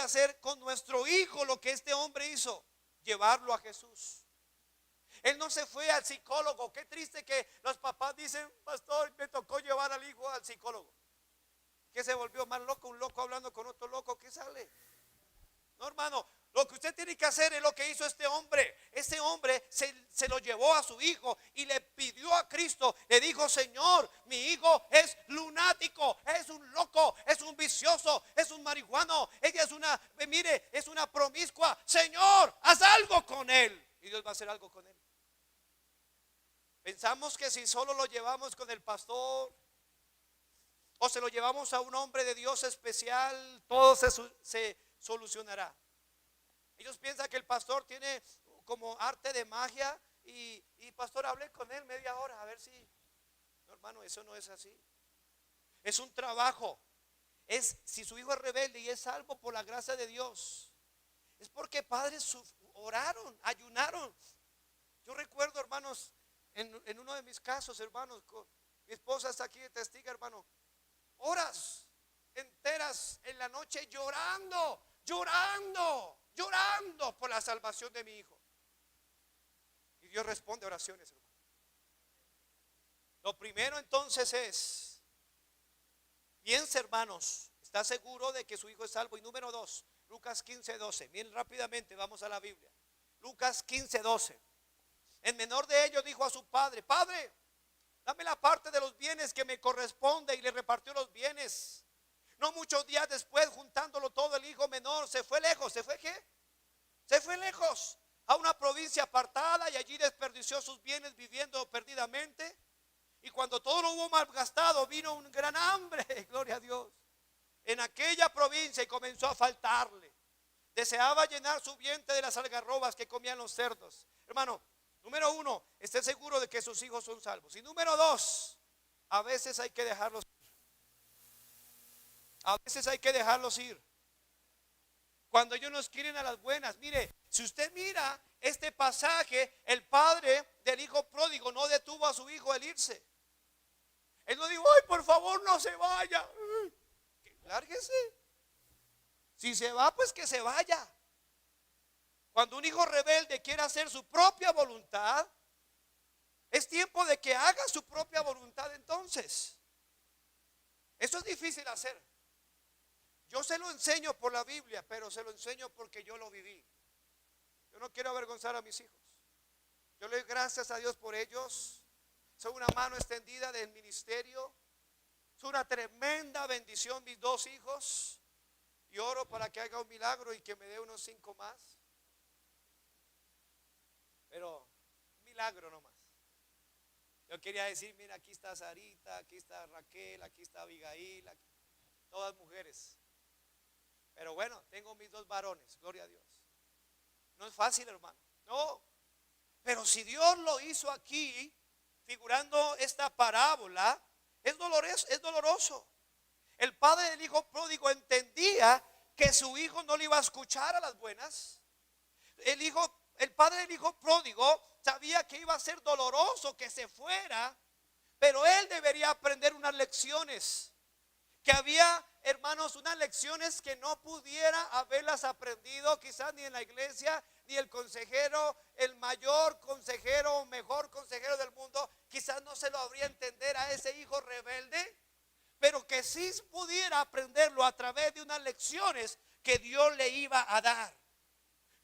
hacer con nuestro hijo lo que este hombre hizo, llevarlo a Jesús. Él no se fue al psicólogo. Qué triste que los papás dicen, pastor, me tocó llevar al hijo al psicólogo. Que se volvió más loco, un loco hablando con otro loco, ¿qué sale? No, hermano, lo que usted tiene que hacer es lo que hizo este hombre. ese hombre se lo llevó a su hijo y le pidió a Cristo, le dijo: Señor, mi hijo es lunático, es un loco, es un vicioso, es un marihuano, ella es una, mire, es una promiscua. Señor, haz algo con él. Y Dios va a hacer algo con él. Pensamos que si solo lo llevamos con el pastor o se lo llevamos a un hombre de Dios especial, todo se solucionará. Ellos piensan que el pastor tiene como arte de magia y pastor, hablé con él media hora a ver si. No, hermano, eso no es así. Es un trabajo. Si su hijo es rebelde y es salvo por la gracia de Dios, es porque padres oraron, ayunaron. Yo recuerdo, hermanos, en uno de mis casos, hermanos, mi esposa está aquí de testiga, hermano, horas enteras en la noche llorando por la salvación de mi hijo. Y Dios responde oraciones, hermano. Lo primero entonces es, piensa, hermanos, ¿está seguro de que su hijo es salvo? Y número 2, Lucas 15:12. Miren rápidamente, vamos a la Biblia. Lucas 15:12. El menor de ellos dijo a su padre: Padre, dame la parte de los bienes que me corresponde. Y le repartió los bienes. No muchos días después, juntándolo todo, el hijo menor se fue lejos. ¿Se fue qué? Se fue lejos a una provincia apartada y allí desperdició sus bienes viviendo perdidamente. Y cuando todo lo hubo malgastado, vino un gran hambre, gloria a Dios, en aquella provincia y comenzó a faltarle. Deseaba llenar su vientre de las algarrobas que comían los cerdos. Hermano, número 1, esté seguro de que sus hijos son salvos. Y número 2, a veces hay que dejarlos ir. A veces hay que dejarlos ir. Cuando ellos nos quieren a las buenas. Mire, si usted mira este pasaje, el padre del hijo pródigo no detuvo a su hijo el irse. Él no dijo: ay, por favor, no se vaya. Lárguese. Si se va, pues que se vaya. Cuando un hijo rebelde quiere hacer su propia voluntad, es tiempo de que haga su propia voluntad entonces. Eso es difícil hacer. Yo se lo enseño por la Biblia, pero se lo enseño porque yo lo viví. Yo no quiero avergonzar a mis hijos. Yo le doy gracias a Dios por ellos. Son una mano extendida del ministerio. Es una tremenda bendición mis 2 hijos. Y oro para que haga un milagro y que me dé unos 5 más. Pero un milagro nomás. Yo quería decir: mira, aquí está Sarita, aquí está Raquel, aquí está Abigail, todas mujeres. Pero bueno, tengo mis 2 varones, gloria a Dios. No es fácil, hermano. No. Pero si Dios lo hizo aquí, figurando esta parábola, es doloroso. El padre del hijo pródigo entendía que su hijo no le iba a escuchar a las buenas. El padre del hijo pródigo sabía que iba a ser doloroso que se fuera, pero él debería aprender unas lecciones. Que había, hermanos, unas lecciones que no pudiera haberlas aprendido quizás ni en la iglesia, ni el consejero, el mayor consejero o mejor consejero del mundo, quizás no se lo habría entender a ese hijo rebelde, pero que sí pudiera aprenderlo a través de unas lecciones que Dios le iba a dar.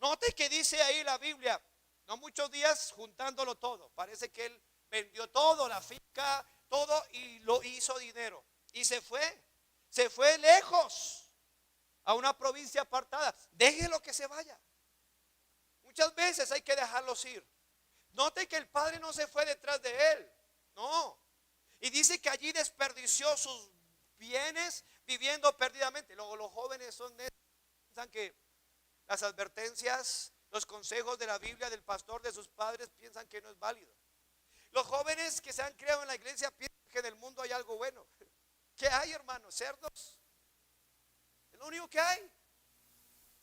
Note que dice ahí la Biblia, no muchos días juntándolo todo, parece que él vendió todo, la finca, todo, y lo hizo dinero. Y se fue lejos a una provincia apartada. Déjelo que se vaya. Muchas veces hay que dejarlos ir. Note que el padre no se fue detrás de él, no. Y dice que allí desperdició sus bienes viviendo perdidamente. Luego los jóvenes piensan que las advertencias, los consejos de la Biblia, del pastor, de sus padres, piensan que no es válido. Los jóvenes que se han criado en la iglesia piensan que en el mundo hay algo bueno. ¿Qué hay, hermanos? ¿Cerdos? Es lo único que hay.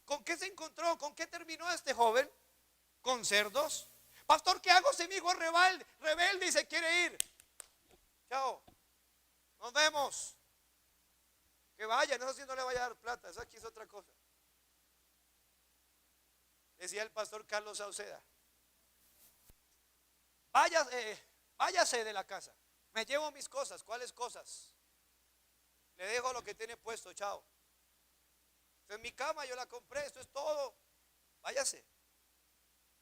¿Con qué se encontró? ¿Con qué terminó este joven? ¿Con cerdos? Pastor, ¿qué hago si mi hijo es rebelde y se quiere ir? Chao. Nos vemos. Que vaya, no sé si no le vaya a dar plata. Eso aquí es otra cosa. Decía el pastor Carlos Sauceda: váyase de la casa. Me llevo mis cosas. ¿Cuáles cosas? Le dejo lo que tiene puesto, chao. Esto es mi cama, yo la compré, esto es todo. Váyase.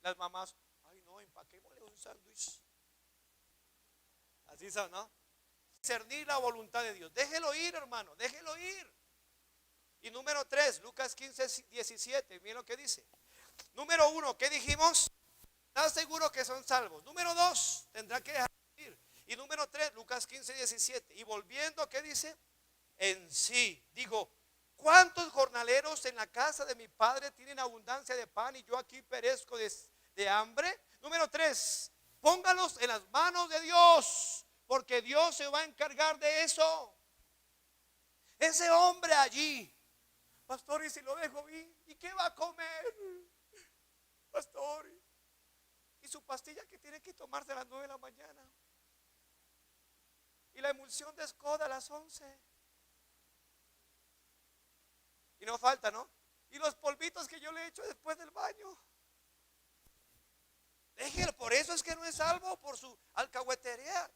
Las mamás, ay no, empaquémosle un sándwich. Así son, ¿no? Discernir la voluntad de Dios. Déjelo ir, hermano, déjelo ir. Y número 3, Lucas 15:17, miren lo que dice. Número 1, ¿qué dijimos? ¿Estás seguro que son salvos? Número 2, tendrá que dejar ir. Y número 3, Lucas 15:17. Y volviendo, ¿qué dice? En sí. Digo, ¿cuántos jornaleros en la casa de mi padre tienen abundancia de pan y yo aquí perezco de hambre? Número 3, póngalos en las manos de Dios, porque Dios se va a encargar de eso. Ese hombre allí, pastor, ¿y si lo dejo ir? ¿Y qué va a comer? Pastor, y su pastilla que tiene que tomarse a las 9 de la mañana. Y la emulsión de Skoda a las 11. Y no falta, ¿no? Y los polvitos que yo le echo después del baño. Déjelo, por eso es que no es salvo, por su alcahuetería.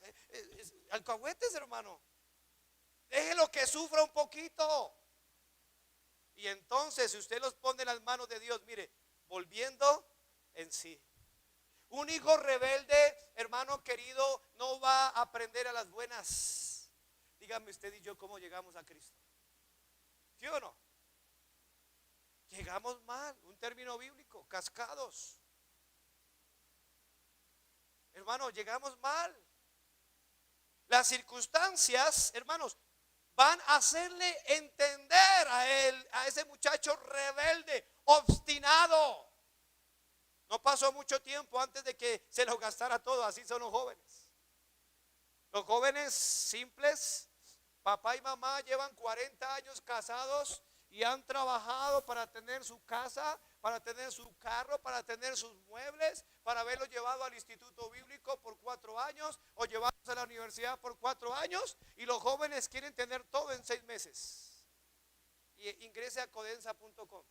Alcahuetes, hermano. Déjelo que sufra un poquito. Y entonces, si usted los pone en las manos de Dios, mire, volviendo en sí. Un hijo rebelde, hermano querido, no va a aprender a las buenas. Dígame usted y yo cómo llegamos a Cristo. ¿Sí o no? Llegamos mal, un término bíblico, cascados. Hermano, llegamos mal. Las circunstancias, hermanos, van a hacerle entender a él, a ese muchacho rebelde, obstinado. No pasó mucho tiempo antes de que se lo gastara todo. Así son los jóvenes. Los jóvenes simples, papá y mamá llevan 40 años casados y han trabajado para tener su casa, para tener su carro, para tener sus muebles, para haberlos llevado al instituto bíblico por 4 años o llevarlos a la universidad por 4 años, y los jóvenes quieren tener todo en 6 meses. Y ingrese a codensa.com.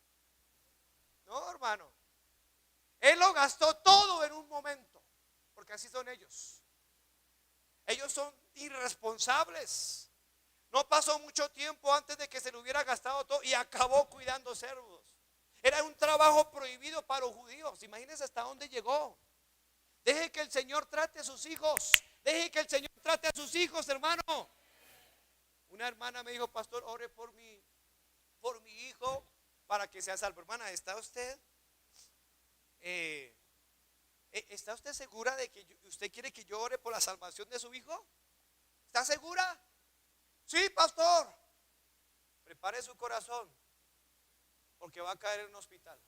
No, hermano. Él lo gastó todo en un momento, porque así son ellos. Ellos son irresponsables. No pasó mucho tiempo antes de que se le hubiera gastado todo y acabó cuidando cerdos. Era un trabajo prohibido para los judíos. Imagínense hasta dónde llegó. Deje que el Señor trate a sus hijos. Deje que el Señor trate a sus hijos, hermano. Una hermana me dijo, pastor, ore por mi hijo para que sea salvo. Hermana, ¿está usted segura de que usted quiere que yo ore por la salvación de su hijo? ¿Está segura? Sí, pastor. Prepare su corazón, porque va a caer en un hospital.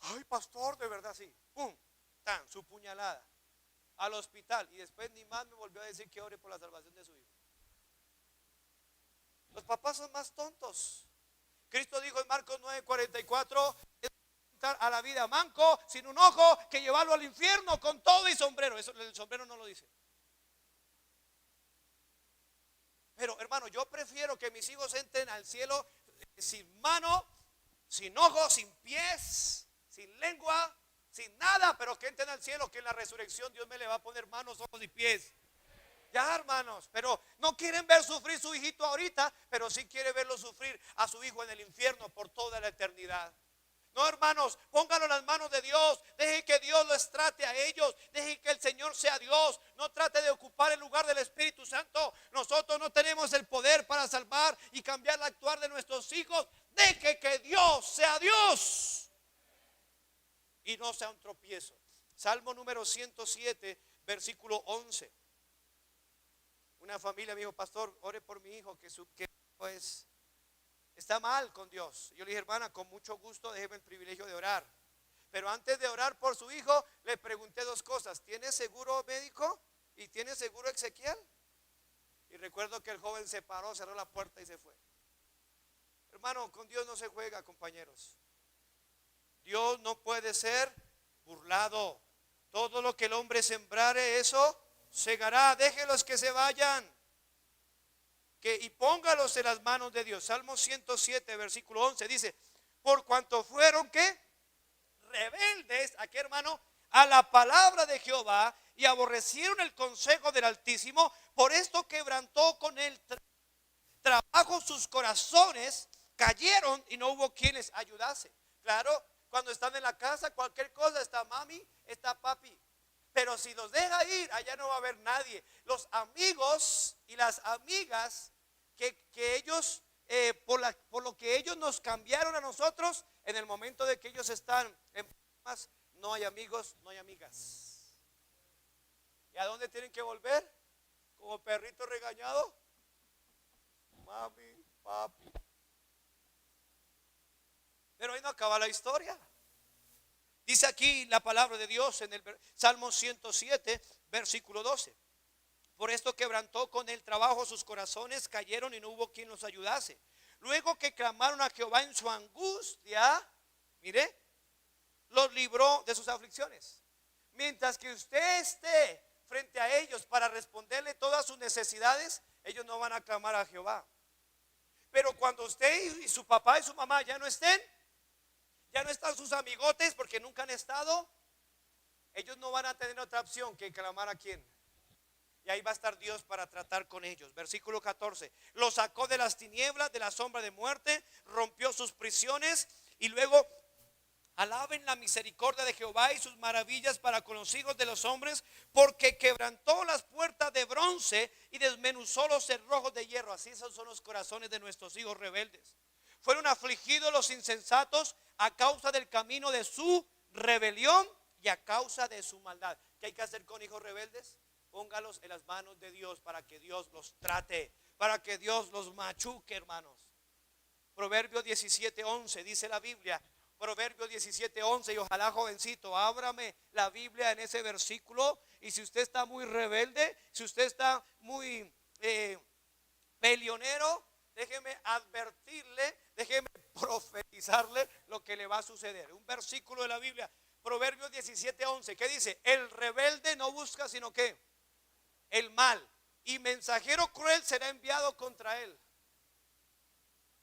Ay, pastor, de verdad, sí. Pum, tan, su puñalada al hospital. Y después ni más me volvió a decir que ore por la salvación de su hijo. Los papás son más tontos. Cristo dijo en Marcos 9:44, a la vida manco, sin un ojo, que llevarlo al infierno con todo y sombrero. Eso el sombrero no lo dice. Pero hermano, yo prefiero que mis hijos entren al cielo sin mano, sin ojos, sin pies, sin lengua, sin nada, pero que entren al cielo, que en la resurrección Dios me le va a poner manos, ojos y pies. Ya, hermanos, pero no quieren ver sufrir su hijito ahorita, pero sí quiere verlo sufrir a su hijo en el infierno por toda la eternidad. No, hermanos, pónganlo en las manos de Dios. Deje que Dios los trate a ellos. Deje que el Señor sea Dios. No trate de ocupar el lugar del Espíritu Santo. Nosotros no tenemos el poder para salvar y cambiar el actuar de nuestros hijos. Deje que Dios sea Dios y no sea un tropiezo. Salmo número 107, versículo 11. Una familia me dijo, pastor, ore por mi hijo, que pues está mal con Dios. Yo le dije, hermana, con mucho gusto, déjeme el privilegio de orar. Pero antes de orar por su hijo, le pregunté 2 cosas. ¿Tiene seguro médico? ¿Y tiene seguro Ezequiel? Y recuerdo que el joven se paró, cerró la puerta y se fue. Hermano, con Dios no se juega, compañeros. Dios no puede ser burlado. Todo lo que el hombre sembrare, eso segará. Déjelos que se vayan. Y póngalos en las manos de Dios. Salmo 107, versículo 11 dice, por cuanto fueron, ¿qué? Rebeldes, ¿a qué, hermano? A la palabra de Jehová y aborrecieron el consejo del Altísimo, por esto quebrantó con el trabajo sus corazones, cayeron y no hubo quien les ayudase. Claro, Cuando están en la casa, cualquier cosa, está mami, está papi. Pero si los deja ir, allá no va a haber nadie. Los amigos y las amigas que ellos, por lo que ellos nos cambiaron a nosotros, en el momento de que ellos están en problemas, no hay amigos, no hay amigas. ¿Y a dónde tienen que volver? Como perrito regañado. Mami, papi. Pero ahí no acaba la historia. Dice aquí la palabra de Dios en el Salmo 107, versículo 12. Por esto quebrantó con el trabajo sus corazones, cayeron y no hubo quien los ayudase. Luego que clamaron a Jehová en su angustia, mire, los libró de sus aflicciones. Mientras que usted esté frente a ellos para responderle todas sus necesidades, ellos no van a clamar a Jehová. Pero cuando usted y su papá y su mamá ya no estén, ya no están sus amigotes porque nunca han estado, ellos no van a tener otra opción que clamar a quién. Y ahí va a estar Dios para tratar con ellos. Versículo 14. Los sacó de las tinieblas, de la sombra de muerte, rompió sus prisiones. Y luego alaben la misericordia de Jehová y sus maravillas para con los hijos de los hombres, porque quebrantó las puertas de bronce y desmenuzó los cerrojos de hierro. Así son los corazones de nuestros hijos rebeldes. Fueron afligidos los insensatos a causa del camino de su rebelión y a causa de su maldad. ¿Qué hay que hacer con hijos rebeldes? Póngalos en las manos de Dios para que Dios los trate, para que Dios los machuque, hermanos. Proverbios 17:11 dice la Biblia. Proverbios 17:11, y ojalá, jovencito, ábrame la Biblia en ese versículo. Y si usted está muy rebelde, si usted está muy peleonero, déjeme advertirle, déjeme profetizarle lo que le va a suceder. Un versículo de la Biblia, Proverbios 17:11, ¿qué dice? El rebelde no busca sino ¿qué? El mal, y mensajero cruel será enviado contra él.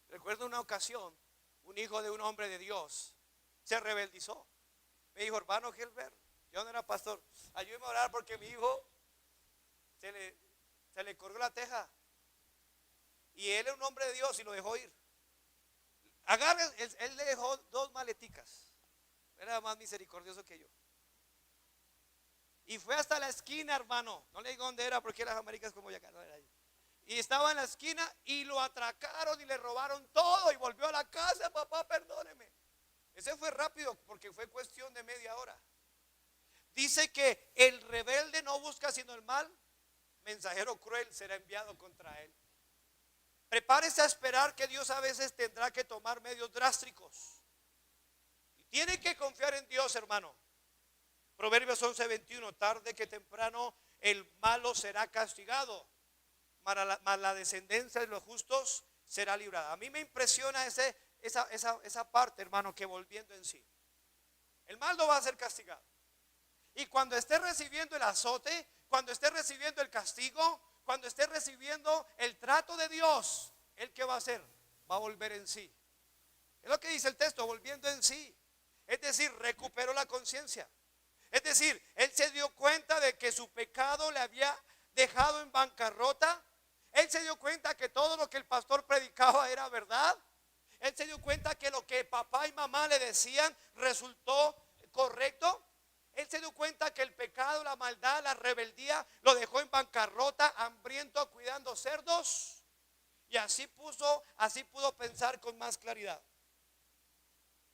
Recuerdo una ocasión, un hijo de un hombre de Dios se rebeldizó. Me dijo, hermano Gilbert, yo no era pastor, ayúdeme a orar porque mi hijo se le corrió la teja. Y él es un hombre de Dios y lo dejó ir. Él le dejó 2 maleticas. Era más misericordioso que yo. Y fue hasta la esquina, hermano. No le digo dónde era porque las Américas como ya no era ahí. Y estaba en la esquina y lo atracaron y le robaron todo y volvió a la casa. Papá, perdóneme. Ese fue rápido porque fue cuestión de media hora. Dice que el rebelde no busca sino el mal, mensajero cruel será enviado contra él. Prepárese a esperar que Dios a veces tendrá que tomar medios drásticos. Y tiene que confiar en Dios, hermano. Proverbios 11:21, tarde que temprano el malo será castigado, mas la descendencia de los justos será librada. A mí me impresiona esa parte, hermano, que volviendo en sí. El malo va a ser castigado. Y cuando esté recibiendo el azote, cuando esté recibiendo el castigo, cuando esté recibiendo el trato de Dios, ¿él qué va a hacer? Va a volver en sí. Es lo que dice el texto, volviendo en sí. Es decir, recuperó la conciencia. Es decir, él se dio cuenta de que su pecado le había dejado en bancarrota. Él se dio cuenta que todo lo que el pastor predicaba era verdad. Él se dio cuenta que lo que papá y mamá le decían resultó correcto. Él se dio cuenta que el pecado, la maldad, la rebeldía lo dejó en bancarrota, hambriento, cuidando cerdos. Y así pudo pensar con más claridad.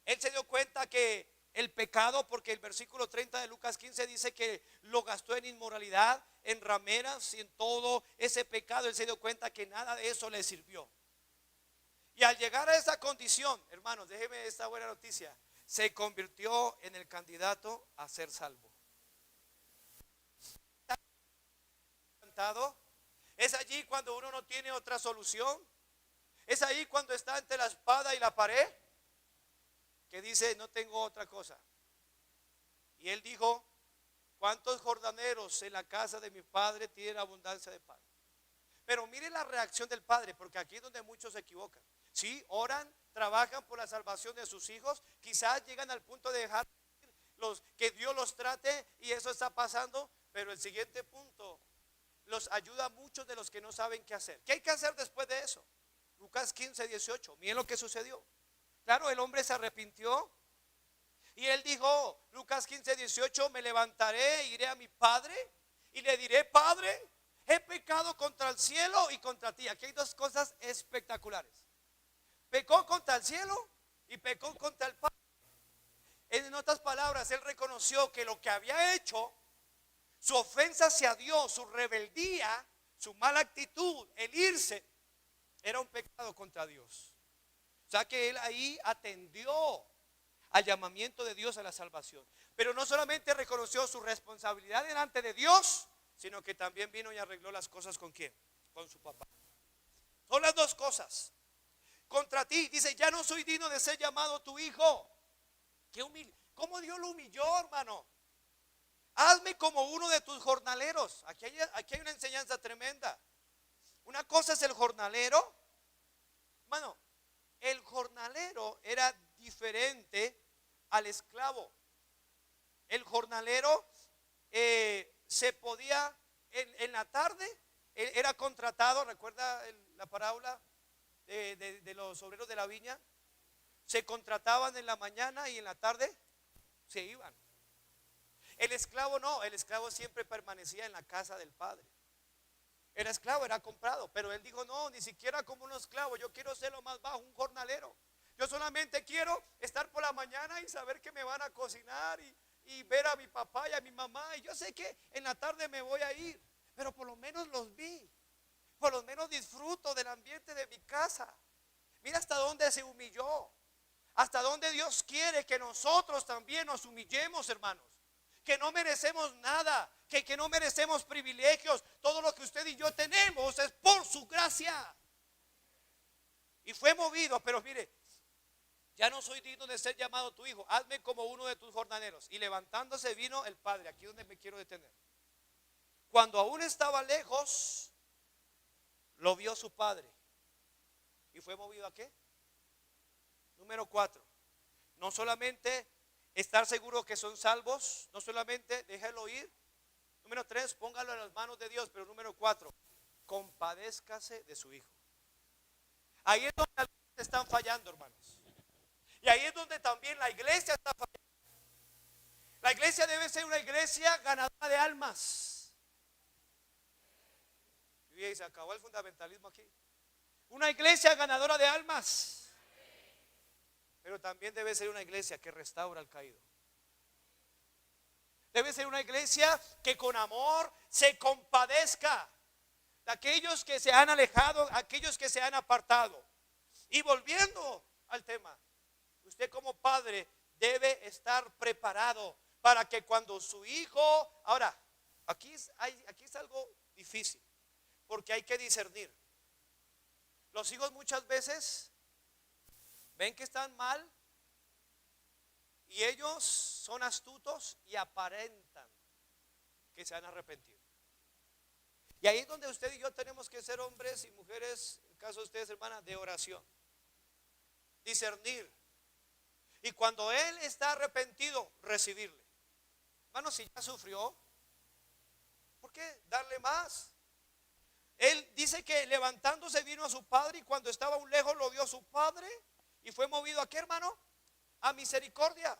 Él se dio cuenta que el pecado, porque el versículo 30 de Lucas 15 dice que lo gastó en inmoralidad, en rameras y en todo ese pecado. Él se dio cuenta que nada de eso le sirvió. Y al llegar a esa condición, hermanos, déjeme esta buena noticia, se convirtió en el candidato a ser salvo. Es allí cuando uno no tiene otra solución. Es ahí cuando está entre la espada y la pared, que dice, no tengo otra cosa. Y él dijo, ¿cuántos jordaneros en la casa de mi padre tienen abundancia de pan? Pero mire la reacción del padre, porque aquí es donde muchos se equivocan. Sí, oran, trabajan por la salvación de sus hijos, quizás llegan al punto de dejar que Dios los trate y eso está pasando, pero el siguiente punto los ayuda a muchos de los que no saben qué hacer. ¿Qué hay que hacer después de eso? Lucas 15:18, miren lo que sucedió. Claro, el hombre se arrepintió, Y él dijo, Lucas 15:18, me levantaré, iré a mi padre y le diré, Padre, he pecado contra el cielo y contra ti. Aquí hay dos cosas espectaculares. Pecó contra el cielo y pecó contra el Padre. En otras palabras, él reconoció que lo que había hecho, su ofensa hacia Dios, su rebeldía, su mala actitud, el irse, era un pecado contra Dios. O sea que él ahí atendió al llamamiento de Dios a la salvación. Pero no solamente reconoció su responsabilidad delante de Dios, sino que también vino y arregló las cosas ¿con quién? Con su papá. Son las dos cosas. Contra ti, dice, ya no soy digno de ser llamado tu hijo. Qué humilde. ¿Cómo Dios lo humilló, hermano? Hazme como uno de tus jornaleros. Aquí hay una enseñanza tremenda. Una cosa es el jornalero. Hermano, el jornalero era diferente al esclavo. El jornalero se podía en la tarde, era contratado. ¿Recuerda la parábola de los obreros de la viña? Se contrataban en la mañana y en la tarde se iban. El esclavo no, el esclavo siempre permanecía en la casa del padre. El esclavo era comprado, pero él dijo, no, ni siquiera como un esclavo, yo quiero ser lo más bajo, un jornalero. Yo solamente quiero estar por la mañana y saber que me van a cocinar y ver a mi papá y a mi mamá. Y yo sé que en la tarde me voy a ir, pero por lo menos los vi. Por lo menos disfruto del ambiente de mi casa. Mira hasta dónde se humilló. Hasta dónde Dios quiere que nosotros también nos humillemos, hermanos. Que no merecemos nada, que no merecemos privilegios. Todo lo que usted y yo tenemos es por su gracia. Y fue movido, pero mire, ya no soy digno de ser llamado tu hijo, hazme como uno de tus jornaleros. Y levantándose vino el padre, aquí donde me quiero detener. Cuando aún estaba lejos, lo vio su padre. ¿Y fue movido a qué? Número 4, no solamente estar seguro que son salvos, no solamente déjelo ir. Número 3, póngalo en las manos de Dios. Pero número 4, compadézcase de su hijo. Ahí es donde algunos están fallando, hermanos. Y ahí es donde también la iglesia está fallando. La iglesia debe ser una iglesia ganadora de almas. Y se acabó el fundamentalismo aquí. Una iglesia ganadora de almas. Pero también debe ser una iglesia que restaura al caído. Debe ser una iglesia que con amor se compadezca de aquellos que se han alejado, aquellos que se han apartado. Y volviendo al tema, usted como padre debe estar preparado para que cuando su hijo, ahora, aquí es algo difícil, porque hay que discernir. Los hijos muchas veces ven que están mal y ellos son astutos y aparentan que se han arrepentido. Y ahí es donde usted y yo tenemos que ser hombres y mujeres, en caso de ustedes, hermanas, de oración. Discernir. Y cuando él está arrepentido, recibirle. Hermano, si ya sufrió, ¿por qué darle más? Él dice que levantándose vino a su padre y cuando estaba aún lejos lo vio su padre y fue movido ¿a qué, hermano? A misericordia.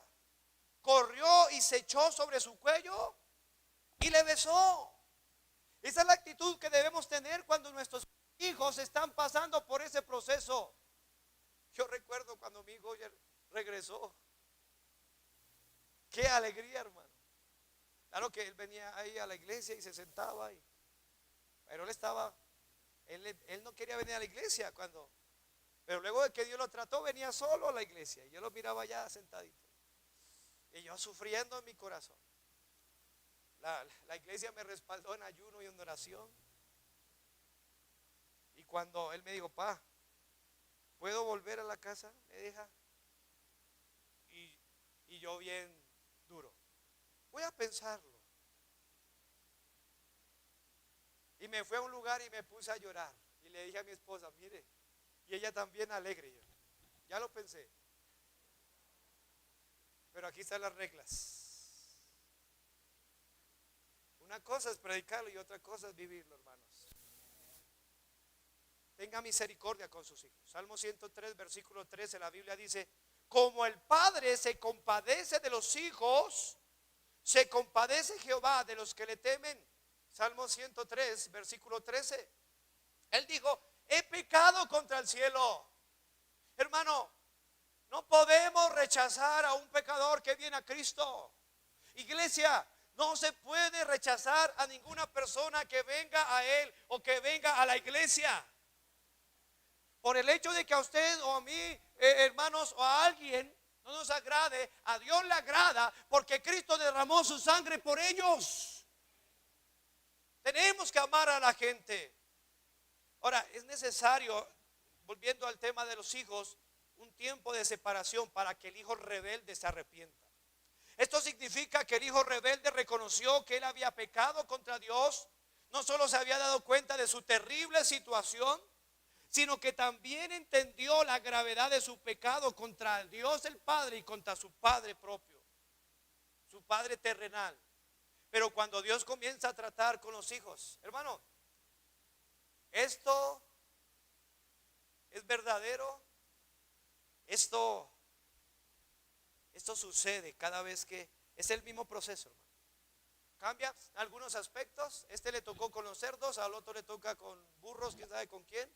Corrió y se echó sobre su cuello y le besó. Esa es la actitud que debemos tener cuando nuestros hijos están pasando por ese proceso. Yo recuerdo cuando mi hijo regresó. Qué alegría, hermano. Claro que él venía ahí a la iglesia y se sentaba ahí. Pero él no quería venir a la iglesia pero luego de que Dios lo trató, venía solo a la iglesia. Y yo lo miraba allá sentadito. Y yo sufriendo en mi corazón. La iglesia me respaldó en ayuno y en oración. Y cuando él me dijo, pa, ¿puedo volver a la casa? Me deja. Y yo bien duro. Voy a pensarlo. Y me fui a un lugar y me puse a llorar. Y le dije a mi esposa, mire, y ella también alegre. Yo, ya lo pensé. Pero aquí están las reglas. Una cosa es predicarlo y otra cosa es vivirlo, hermanos. tenga misericordia con sus hijos. Salmo 103, versículo 13, la Biblia dice: como el Padre se compadece de los hijos, se compadece Jehová de los que le temen. Salmo 103, versículo 13. Él dijo: he pecado contra el cielo. Hermano, no podemos rechazar a un pecador que viene a Cristo. Iglesia, no se puede rechazar a ninguna persona que venga a Él o que venga a la iglesia. Por el hecho de que a usted o a mí, hermanos, o a alguien no nos agrade, a Dios le agrada porque Cristo derramó su sangre por ellos. Tenemos que amar a la gente. Ahora, es necesario, volviendo al tema de los hijos, un tiempo de separación para que el hijo rebelde se arrepienta. Esto significa que el hijo rebelde reconoció que él había pecado contra Dios. No solo se había dado cuenta de su terrible situación, sino que también entendió la gravedad de su pecado contra Dios el Padre y contra su Padre propio, su Padre terrenal. Pero cuando Dios comienza a tratar con los hijos, hermano, esto es verdadero. Esto sucede cada vez que es el mismo proceso, hermano. Cambia algunos aspectos. Este le tocó con los cerdos, al otro le toca con burros, quién sabe con quién,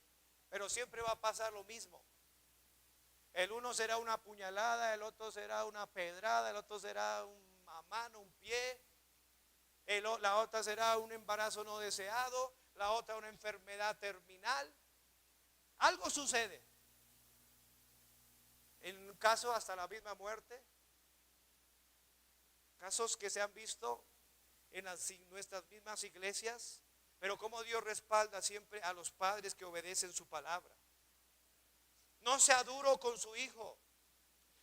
pero siempre va a pasar lo mismo. El uno será una puñalada, el otro será una pedrada, el otro será una mano, un pie, la otra será un embarazo no deseado, la otra una enfermedad terminal. Algo sucede. En un caso hasta la misma muerte. Casos que se han visto en nuestras mismas iglesias. Pero como Dios respalda siempre a los padres que obedecen su palabra. No sea duro con su hijo.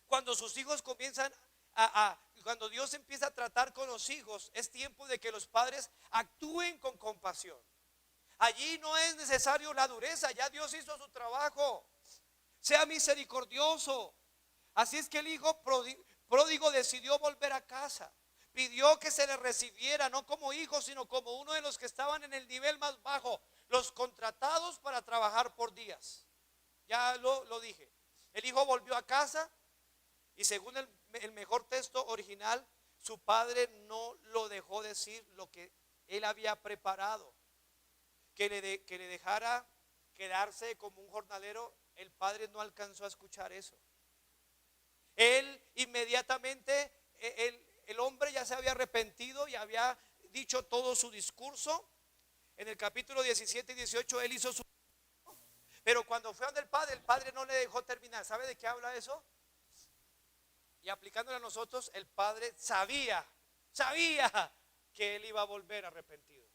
Cuando sus hijos comienzan cuando Dios empieza a tratar con los hijos, es tiempo de que los padres actúen con compasión. Allí no es necesario la dureza, ya Dios hizo su trabajo. Sea misericordioso. Así es que el hijo pródigo decidió volver a casa. Pidió que se le recibiera, no como hijo, sino como uno de los que estaban en el nivel más bajo, los contratados para trabajar por días. Ya lo dije. El hijo volvió a casa y según el mejor texto original, su padre no lo dejó decir lo que él había preparado. Que le dejara quedarse como un jornalero. El padre no alcanzó a escuchar eso. Él inmediatamente, el hombre ya se había arrepentido y había dicho todo su discurso. En el capítulo 17 y 18 él hizo su... Pero cuando fue donde el padre no le dejó terminar. ¿Sabe de qué habla eso? Y aplicándolo a nosotros, el padre sabía que él iba a volver arrepentido.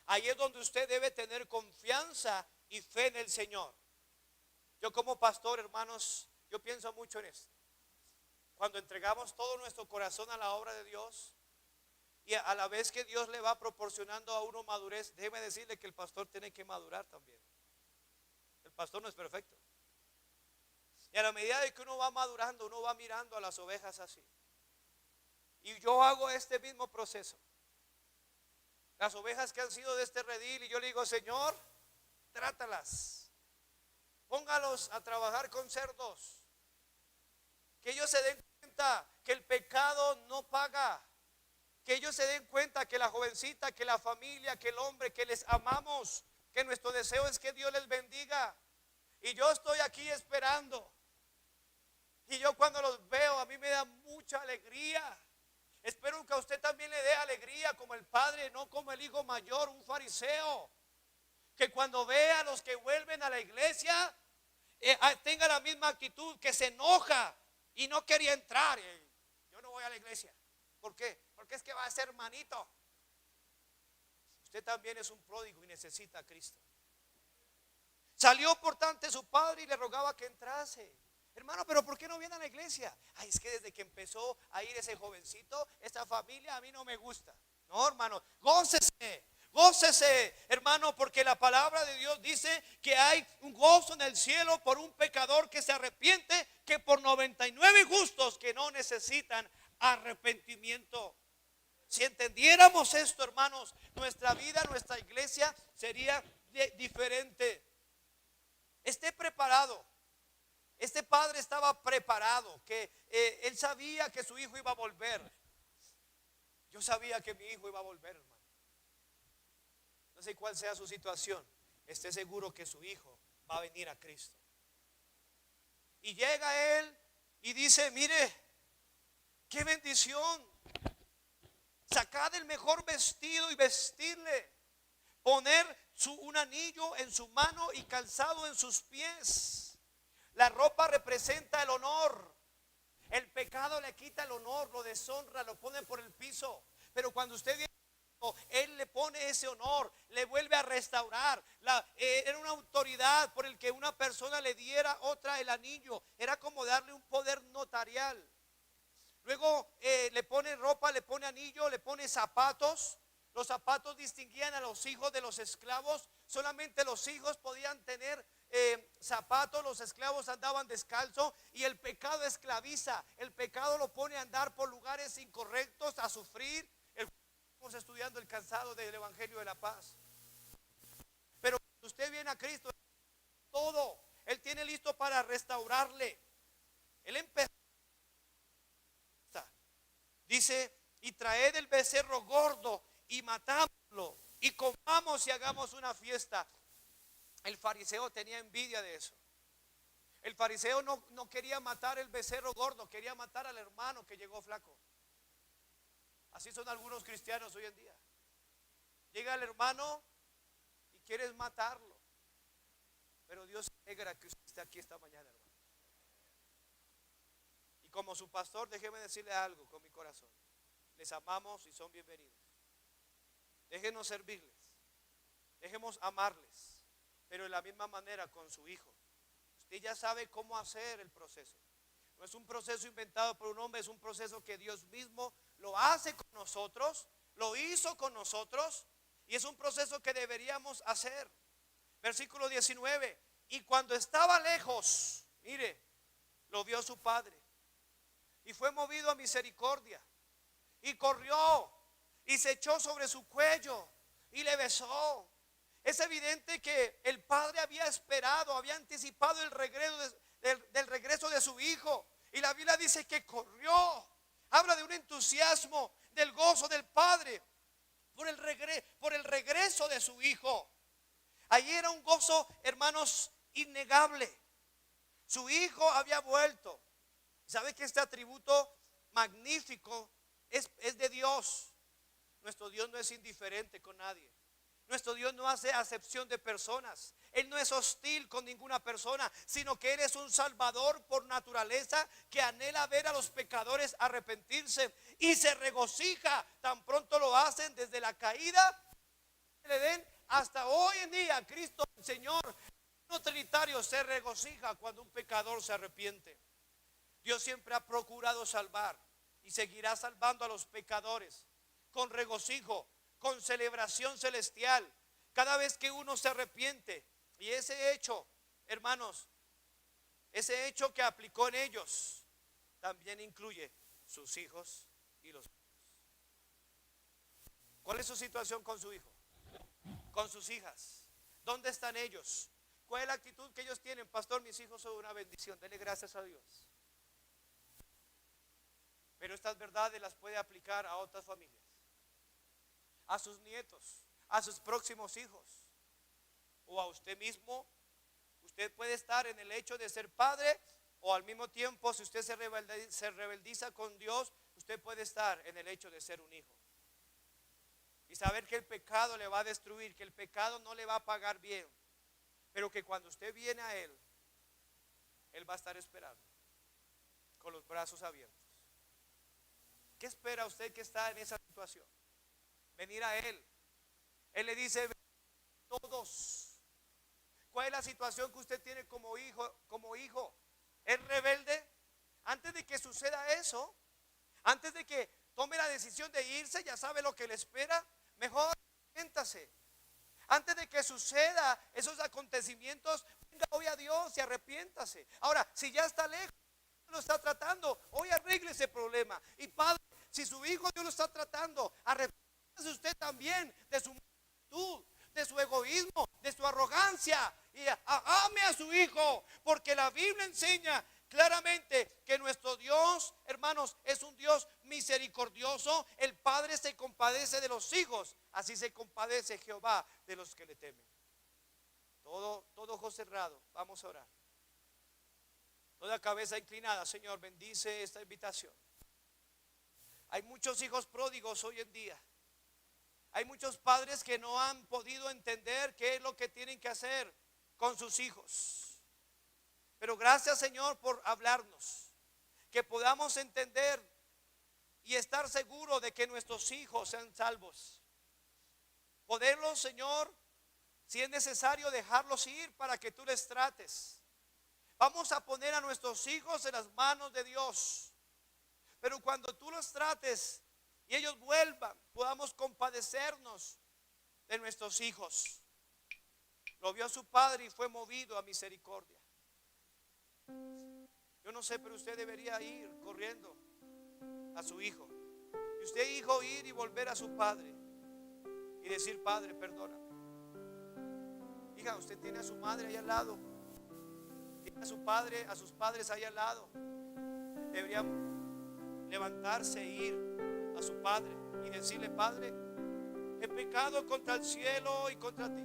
Ahí es donde usted debe tener confianza y fe en el Señor. Yo como pastor, hermanos, yo pienso mucho en esto. Cuando entregamos todo nuestro corazón a la obra de Dios y a la vez que Dios le va proporcionando a uno madurez, déjeme decirle que el pastor tiene que madurar también. El pastor no es perfecto. Y a la medida de que uno va madurando, uno va mirando a las ovejas así. Y yo hago este mismo proceso. Las ovejas que han sido de este redil, y yo le digo: Señor, trátalas. Póngalos a trabajar con cerdos. Que ellos se den cuenta que el pecado no paga. Que ellos se den cuenta que la jovencita, que la familia, que el hombre, que les amamos, que nuestro deseo es que Dios les bendiga. Y yo estoy aquí esperando. Y yo cuando los veo, a mí me da mucha alegría. Espero que a usted también le dé alegría como el padre, no como el hijo mayor, un fariseo. Que cuando vea a los que vuelven a la iglesia, tenga la misma actitud, que se enoja y no quería entrar. Yo no voy a la iglesia. ¿Por qué? Porque es que va a ser hermanito. Usted también es un pródigo y necesita a Cristo. Salió por tanto su padre y le rogaba que entrase. Hermano, pero ¿por qué no viene a la iglesia? Ay, es que desde que empezó a ir ese jovencito, esta familia a mí no me gusta. No, hermano, gócese. Gócese, hermano, porque la palabra de Dios dice que hay un gozo en el cielo por un pecador que se arrepiente, que por 99 justos que no necesitan arrepentimiento. Si entendiéramos esto, hermanos, nuestra vida, nuestra iglesia sería diferente. esté preparado. Este padre estaba preparado, que él sabía que su hijo iba a volver. Yo sabía que mi hijo iba a volver, hermano. No sé cuál sea su situación, esté seguro que su hijo va a venir a Cristo. Y llega él y dice, mire, qué bendición. Sacad el mejor vestido y vestirle. Poner un anillo en su mano y calzado en sus pies. La ropa representa el honor. El pecado le quita el honor, lo deshonra, lo pone por el piso. Pero cuando usted viene, él le pone ese honor, le vuelve a restaurar. Era una autoridad por el que una persona le diera otra el anillo. Era como darle un poder notarial. Luego le pone ropa, le pone anillo, le pone zapatos. Los zapatos distinguían a los hijos de los esclavos. Solamente los hijos podían tener zapatos, los esclavos andaban descalzos. Y el pecado esclaviza, el pecado lo pone a andar por lugares incorrectos, a sufrir. Estamos estudiando el cansado del Evangelio de la Paz. Pero cuando usted viene a Cristo, todo, Él tiene listo para restaurarle. Él empezó, dice, y traed el becerro gordo y matámoslo y comamos y hagamos una fiesta. El fariseo tenía envidia de eso. El fariseo no quería matar el becerro gordo, quería matar al hermano que llegó flaco. Así son algunos cristianos hoy en día. Llega el hermano y quieres matarlo. Pero Dios se alegra que usted esté aquí esta mañana, hermano. Y como su pastor, déjeme decirle algo con mi corazón. Les amamos y son bienvenidos. Déjenos servirles. Dejemos amarles. Pero de la misma manera con su hijo. Usted ya sabe cómo hacer el proceso. No es un proceso inventado por un hombre, es un proceso que Dios mismo lo hace con nosotros, lo hizo con nosotros, y es un proceso que deberíamos hacer. Versículo 19, y cuando estaba lejos, mire, lo vio su padre, y fue movido a misericordia, y corrió, y se echó sobre su cuello, y le besó. Es evidente que el padre había esperado, había anticipado el regreso del regreso de su hijo. Y la Biblia dice que corrió. Habla de un entusiasmo, del gozo del padre por el regreso de su hijo. Allí era un gozo, hermanos, innegable. Su hijo había vuelto. ¿Sabe que este atributo magnífico es de Dios? Nuestro Dios no es indiferente con nadie. Nuestro Dios no hace acepción de personas. Él no es hostil con ninguna persona, sino que Él es un salvador por naturaleza que anhela ver a los pecadores arrepentirse y se regocija tan pronto lo hacen desde la caída del Edén hasta hoy en día. Cristo el Señor no trinitario se regocija cuando un pecador se arrepiente. Dios siempre ha procurado salvar y seguirá salvando a los pecadores con regocijo, con celebración celestial, cada vez que uno se arrepiente. Y ese hecho, hermanos, ese hecho que aplicó en ellos, también incluye sus hijos y los hijos. ¿Cuál es su situación con su hijo? Con sus hijas. ¿Dónde están ellos? ¿Cuál es la actitud que ellos tienen? Pastor, mis hijos son una bendición, dele gracias a Dios. Pero estas verdades las puede aplicar a otras familias, a sus nietos, a sus próximos hijos, o a usted mismo. Usted puede estar en el hecho de ser padre, o al mismo tiempo, si usted se rebeldiza con Dios, usted puede estar en el hecho de ser un hijo. Y saber que el pecado le va a destruir, que el pecado no le va a pagar bien, pero que cuando usted viene a Él, Él va a estar esperando, con los brazos abiertos. ¿Qué espera usted que está en esa situación? Venir a Él. Él le dice, todos. ¿Cuál es la situación que usted tiene como hijo? ¿Es rebelde? Antes de que suceda eso, antes de que tome la decisión de irse, ya sabe lo que le espera. Mejor arrepiéntase. Antes de que suceda esos acontecimientos, venga hoy a Dios y arrepiéntase. Ahora, si ya está lejos, lo está tratando, hoy arregle ese problema. Y padre, si su hijo Dios lo está tratando, arrepiéntase usted también de su actitud, de su egoísmo, de su arrogancia, y ame a su hijo, porque la Biblia enseña claramente que nuestro Dios, hermanos, es un Dios misericordioso. El Padre se compadece de los hijos, así se compadece Jehová de los que le temen. Todo ojo cerrado, vamos a orar. Toda cabeza inclinada. Señor, bendice esta invitación. Hay muchos hijos pródigos hoy en día. Hay muchos padres que no han podido entender qué es lo que tienen que hacer con sus hijos. Pero gracias, Señor, por hablarnos, que podamos entender y estar seguros de que nuestros hijos sean salvos. Poderlos, Señor, si es necesario, dejarlos ir para que tú les trates. Vamos a poner a nuestros hijos en las manos de Dios. Pero cuando tú los trates y ellos vuelvan, podamos compadecernos de nuestros hijos. Lo vio a su padre y fue movido a misericordia. Yo no sé, pero usted debería ir corriendo a su hijo. Y usted, hijo, ir y volver a su padre y decir: Padre, perdóname. Hija, usted tiene a su madre ahí al lado, tiene a su padre, a sus padres ahí al lado. Debería levantarse e ir a su padre y decirle: Padre, he pecado contra el cielo y contra ti.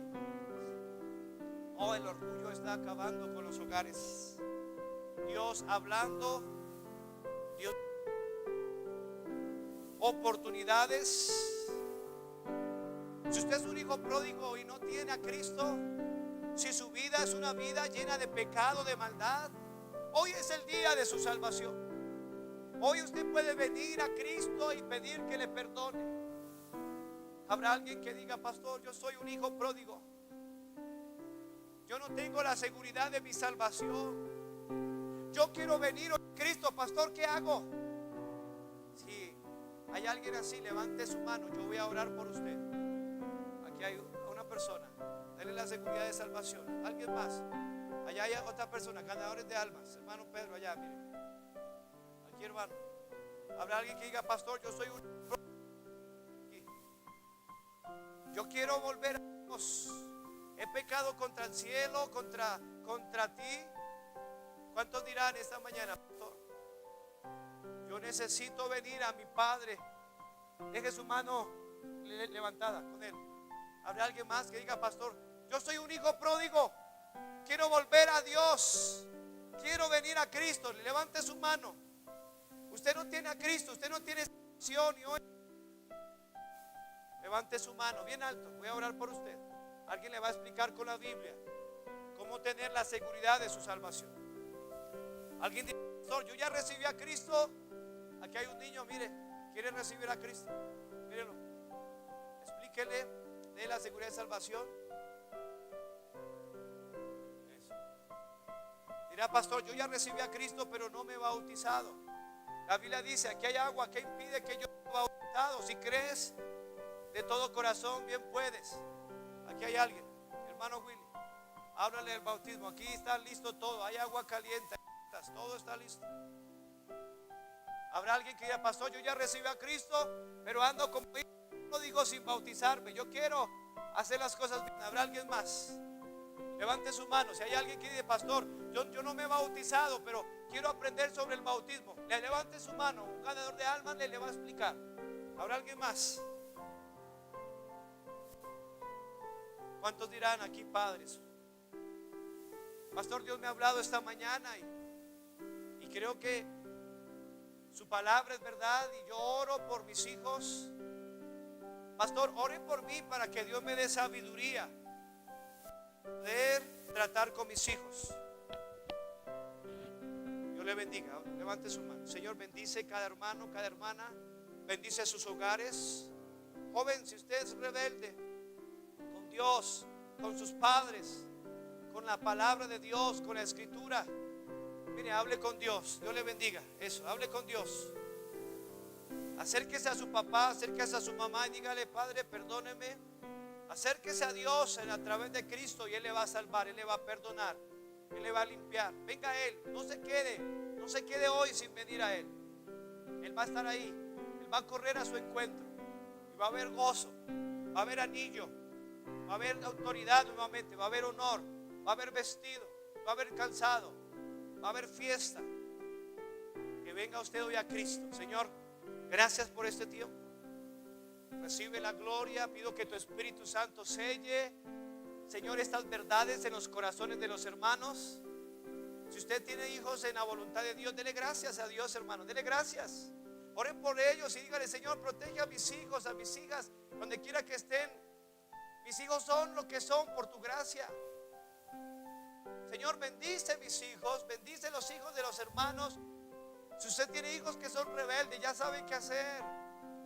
Oh, el orgullo está acabando con los hogares. Dios hablando, Dios, oportunidades. Si usted es un hijo pródigo y no tiene a Cristo, si su vida es una vida llena de pecado, de maldad, hoy es el día de su salvación. Hoy usted puede venir a Cristo y pedir que le perdone. Habrá alguien que diga: pastor, yo soy un hijo pródigo, yo no tengo la seguridad de mi salvación, yo quiero venir a Cristo, pastor, ¿qué hago? Si hay alguien así, levante su mano, yo voy a orar por usted. Aquí hay una persona, dale la seguridad de salvación. Alguien más, allá hay otra persona, ganadores de almas, hermano Pedro, allá, mire. Aquí, hermano, habrá alguien que diga: pastor, yo soy un aquí. Yo quiero volver a Dios. He pecado contra el cielo, contra ti. ¿Cuántos dirán esta mañana: pastor, yo necesito venir a mi Padre? Deje su mano levantada con él. ¿Habrá alguien más que diga: pastor, yo soy un hijo pródigo, quiero volver a Dios, quiero venir a Cristo? Levante su mano. Usted no tiene a Cristo, usted no tiene salvación, y hoy levante su mano bien alto. Voy a orar por usted. Alguien le va a explicar con la Biblia cómo tener la seguridad de su salvación. Alguien dice: pastor, yo ya recibí a Cristo. Aquí hay un niño, mire, quiere recibir a Cristo. Mírelo, explíquele de la seguridad de salvación. Eso. Dirá: pastor, yo ya recibí a Cristo, pero no me he bautizado. La Biblia dice: aquí hay agua que impide que yo sea bautizado. Si crees de todo corazón, bien puedes. Aquí hay alguien, hermano Willy, háblale del bautismo. Aquí está listo todo, hay agua caliente, todo está listo. Habrá alguien que diga: pastor, yo ya recibí a Cristo, pero ando como hijo, no digo sin bautizarme, yo quiero hacer las cosas bien. ¿Habrá alguien más? Levante su mano. Si hay alguien que dice: pastor, yo no me he bautizado, pero quiero aprender sobre el bautismo, le levante su mano. Un ganador de almas le va a explicar. ¿Habrá alguien más? ¿Cuántos dirán aquí: padres, pastor, Dios me ha hablado esta mañana y creo que su palabra es verdad, y yo oro por mis hijos? Pastor, ore por mí para que Dios me dé sabiduría, poder tratar con mis hijos. Dios le bendiga. Levante su mano. Señor, bendice cada hermano, cada hermana, bendice sus hogares. Joven, si usted es rebelde con Dios, con sus padres, con la palabra de Dios, con la escritura, mire, hable con Dios. Dios le bendiga. Eso, hable con Dios. Acérquese a su papá, acérquese a su mamá y dígale: Padre, perdóneme. Acérquese a Dios a través de Cristo, y Él le va a salvar, Él le va a perdonar, Él le va a limpiar. Venga a Él, no se quede hoy sin venir a Él. Él va a estar ahí, Él va a correr a su encuentro, y va a haber gozo, va a haber anillo, va a haber autoridad nuevamente, va a haber honor. va a haber vestido, va a haber calzado, va a haber fiesta. Que venga usted hoy a Cristo. Señor, gracias por este tiempo. Recibe la gloria. Pido que tu Espíritu Santo selle, Señor, estas verdades en los corazones de los hermanos. Si usted tiene hijos en la voluntad de Dios, dele gracias a Dios, hermano. Dele gracias. Oren por ellos y dígale: Señor, protege a mis hijos, a mis hijas, donde quiera que estén. Mis hijos son lo que son por tu gracia. Señor, bendice mis hijos, bendice los hijos de los hermanos. Si usted tiene hijos que son rebeldes, ya saben qué hacer.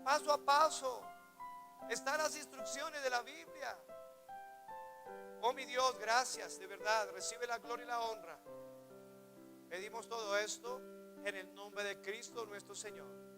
Paso a paso están las instrucciones de la Biblia. Oh mi Dios, gracias, de verdad. Recibe la gloria y la honra. Pedimos todo esto en el nombre de Cristo nuestro Señor.